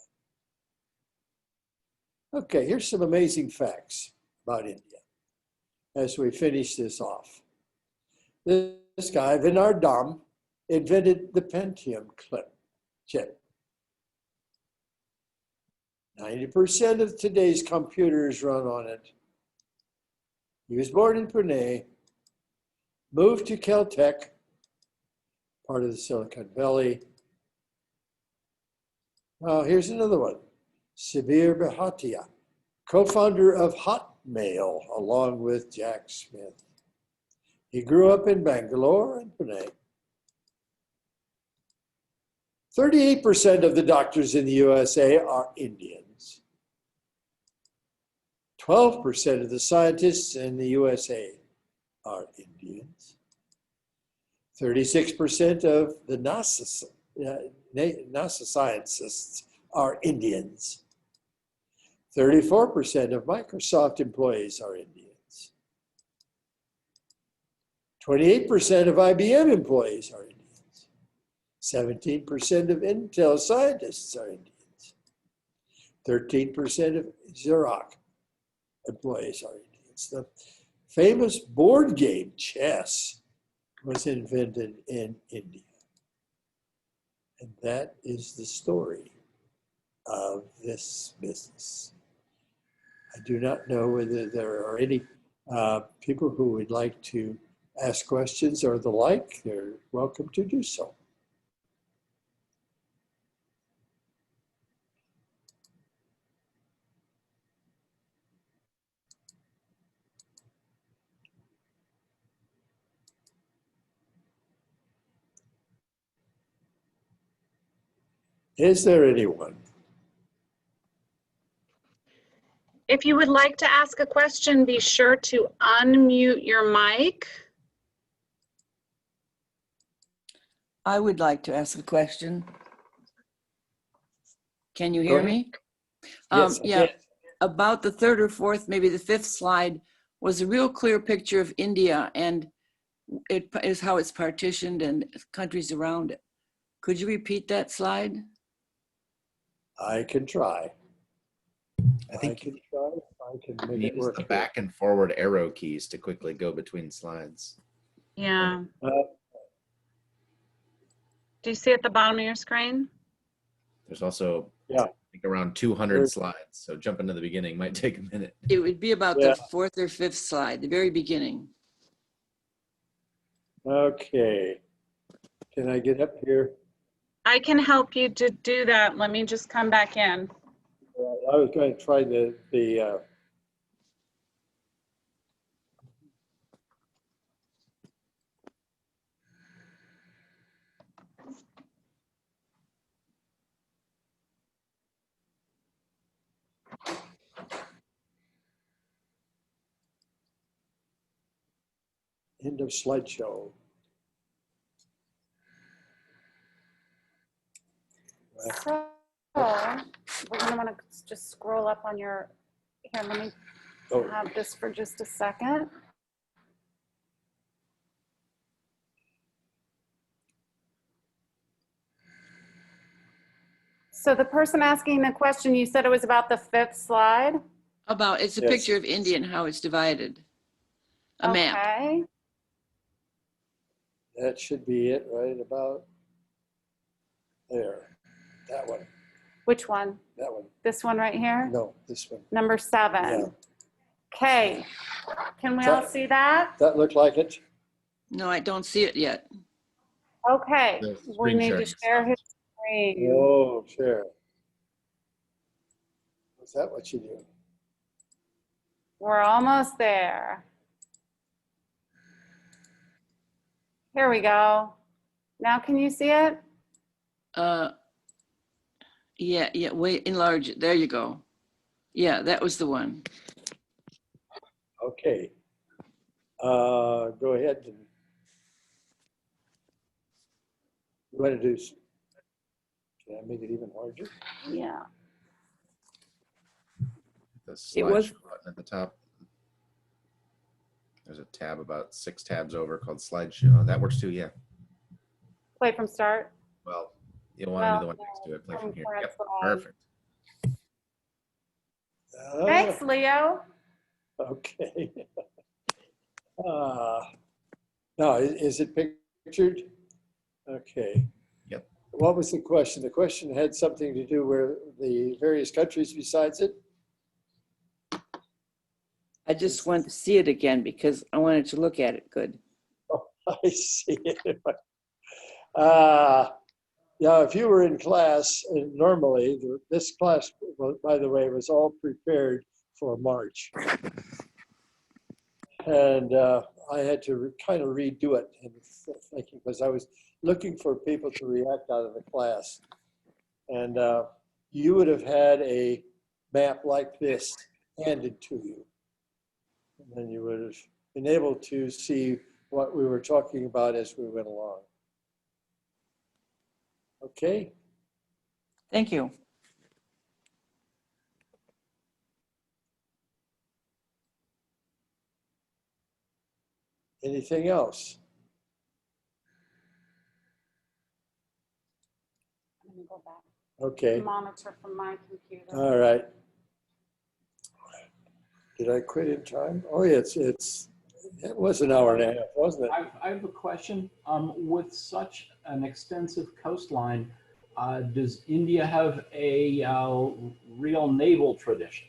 Okay, here's some amazing facts about India as we finish this off. This guy, Vinay Dham, invented the Pentium chip. 90% of today's computers run on it. He was born in Pune, moved to Caltech, part of the Silicon Valley. Here's another one. Sabir Bhatia, co-founder of Hotmail, along with Jack Smith. He grew up in Bangalore and Pune. 38% of the doctors in the USA are Indians. 12% of the scientists in the USA are Indians. 36% of the NASA scientists are Indians. 34% of Microsoft employees are Indians. 28% of IBM employees are Indians. 17% of Intel scientists are Indians. 13% of Xerox employees are Indians. The famous board game chess was invented in India. And that is the story of this business. I do not know whether there are any People who would like to ask questions or the like, they're welcome to do so. Is there anyone? If you would like to ask a question, be sure to unmute your mic. I would like to ask a question. Can you Go hear ahead. me? Yes, I Yeah, can. about the third or fourth, maybe the fifth slide was a real clear picture of India, and it is how it's partitioned and countries around it. Could you repeat that slide? I can try. I think can try. I can make you it use work. the here. back and forward arrow keys to quickly go between slides. Yeah. Uh, Do you see at the bottom of your screen? There's also Yeah. I think around 200 There's- slides, so jumping to the beginning might take a minute. It would be about Yeah. the fourth or fifth slide, the very beginning. Okay. Can I get up here? I can help you to do that. Let me just come back in. I was going to try the end of slideshow. So we're gonna wanna just scroll up on your, here, let me Oh, have this for just a second. So the person asking the question, you said it was about the fifth slide? It's a Yes. picture of India and how it's divided. A map. Okay. that should be it right about there. That one. Which one? That one. This one right here? No, this one. Number Yeah. 7. Okay. Can we all see that? That looked like it. No, I don't see it yet. Okay. The We screen need to sharing share his stopped. screen. Oh, sure. Is that what you do? We're almost there. Here we go. Now can you see it? Yeah, wait, enlarge it. There you go. Yeah, that was the one. Okay. Go ahead. And you want to do? Can I make it even larger? Yeah. The It was- slideshow button at the top. There's a tab about 6 tabs over called slideshow. That works too, yeah. Play from start. Well, you'll want to do the one next to it. Play from here. Yep, perfect. Thanks, Leo. Okay. No, is it pictured? Okay. Yep. What was the question? The question had something to do with the various countries besides it? I just wanted to see it again because I wanted to look at it good. Oh, I see it. Yeah, if you were in class, normally this class, by the way, was all prepared for March. And I had to kind of redo it and thinking because I was looking for people to react out of the class. And you would have had a map like this handed to you. And then you would have been able to see what we were talking about as we went along. Okay. Thank you. Anything else? Let me go back. Okay. Monitor from my computer. All right. Did I quit in time? Oh, yeah, it was an hour and a half, wasn't it? I have a question. With such an extensive coastline, does India have a real naval tradition?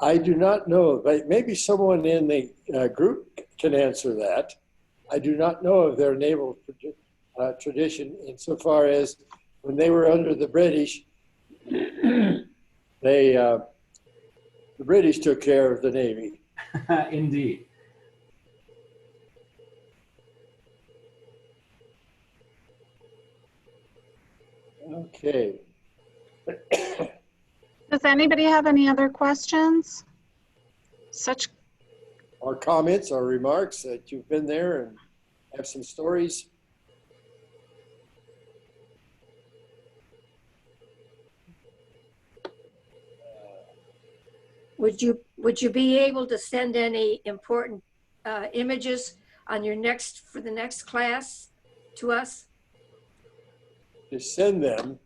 I do not know, but maybe someone in the group can answer that. I do not know of their naval tradition insofar as when they were under the British, the British took care of the Navy. Indeed. Okay. Does anybody have any other questions? Such, Or comments or remarks that you've been there and have some stories? Would you be able to send any important images on your for the next class to us? To send them.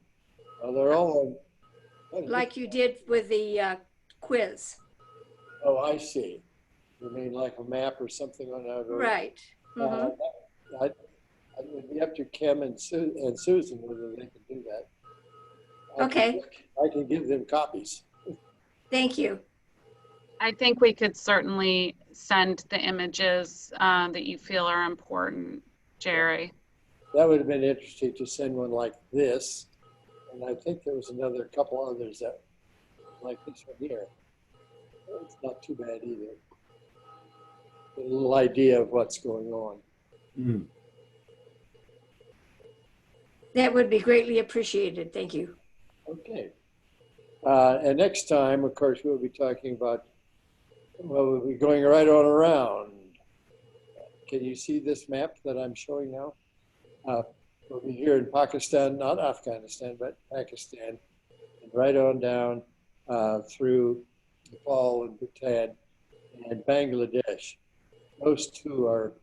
They're all on. Like you did with the quiz? Oh, I see. You mean like a map or something on that? Right. Mhm. It would be up to Kim and Susan whether they can do that. Okay. I can give them copies. Thank you. I think we could certainly send the images that you feel are important, Jerry. That would have been interesting to send one like this. And I think there was another couple others that like this one here. It's not too bad either. A little idea of what's going on. Mm. That would be greatly appreciated. Thank you. Okay. And next time, of course, we'll be talking about, well, we'll be going right on around. Can you see this map that I'm showing now? We'll be here in Pakistan, not Afghanistan, but Pakistan, and right on down through Nepal and Bhutan and Bangladesh. Those two are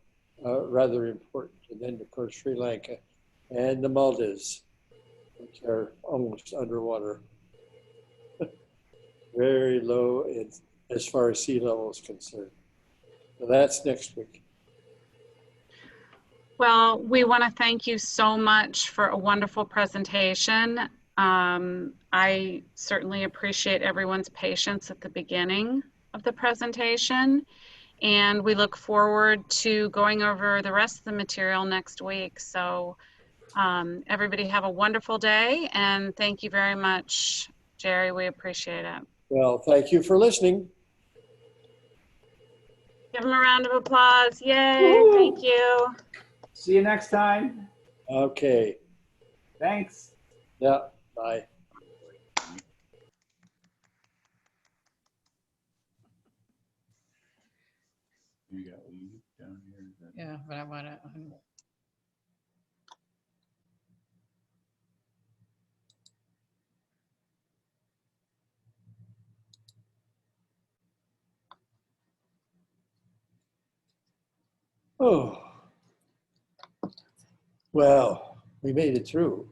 rather important. And then, of course, Sri Lanka and the Maldives, which are almost underwater. Very low as far as sea level is concerned. So that's next week. Well, we want to thank you so much for a wonderful presentation. I certainly appreciate everyone's patience at the beginning of the presentation, and we look forward to going over the rest of the material next week. So everybody have a wonderful day, and thank you very much, Jerry. We appreciate it. Well, thank you for listening. Give them a round of applause. Yay, Woo! thank you. See you next time. Okay. Thanks. Yeah, bye. You got leave down here. Yeah, but I want to. Oh. Well, we made it through.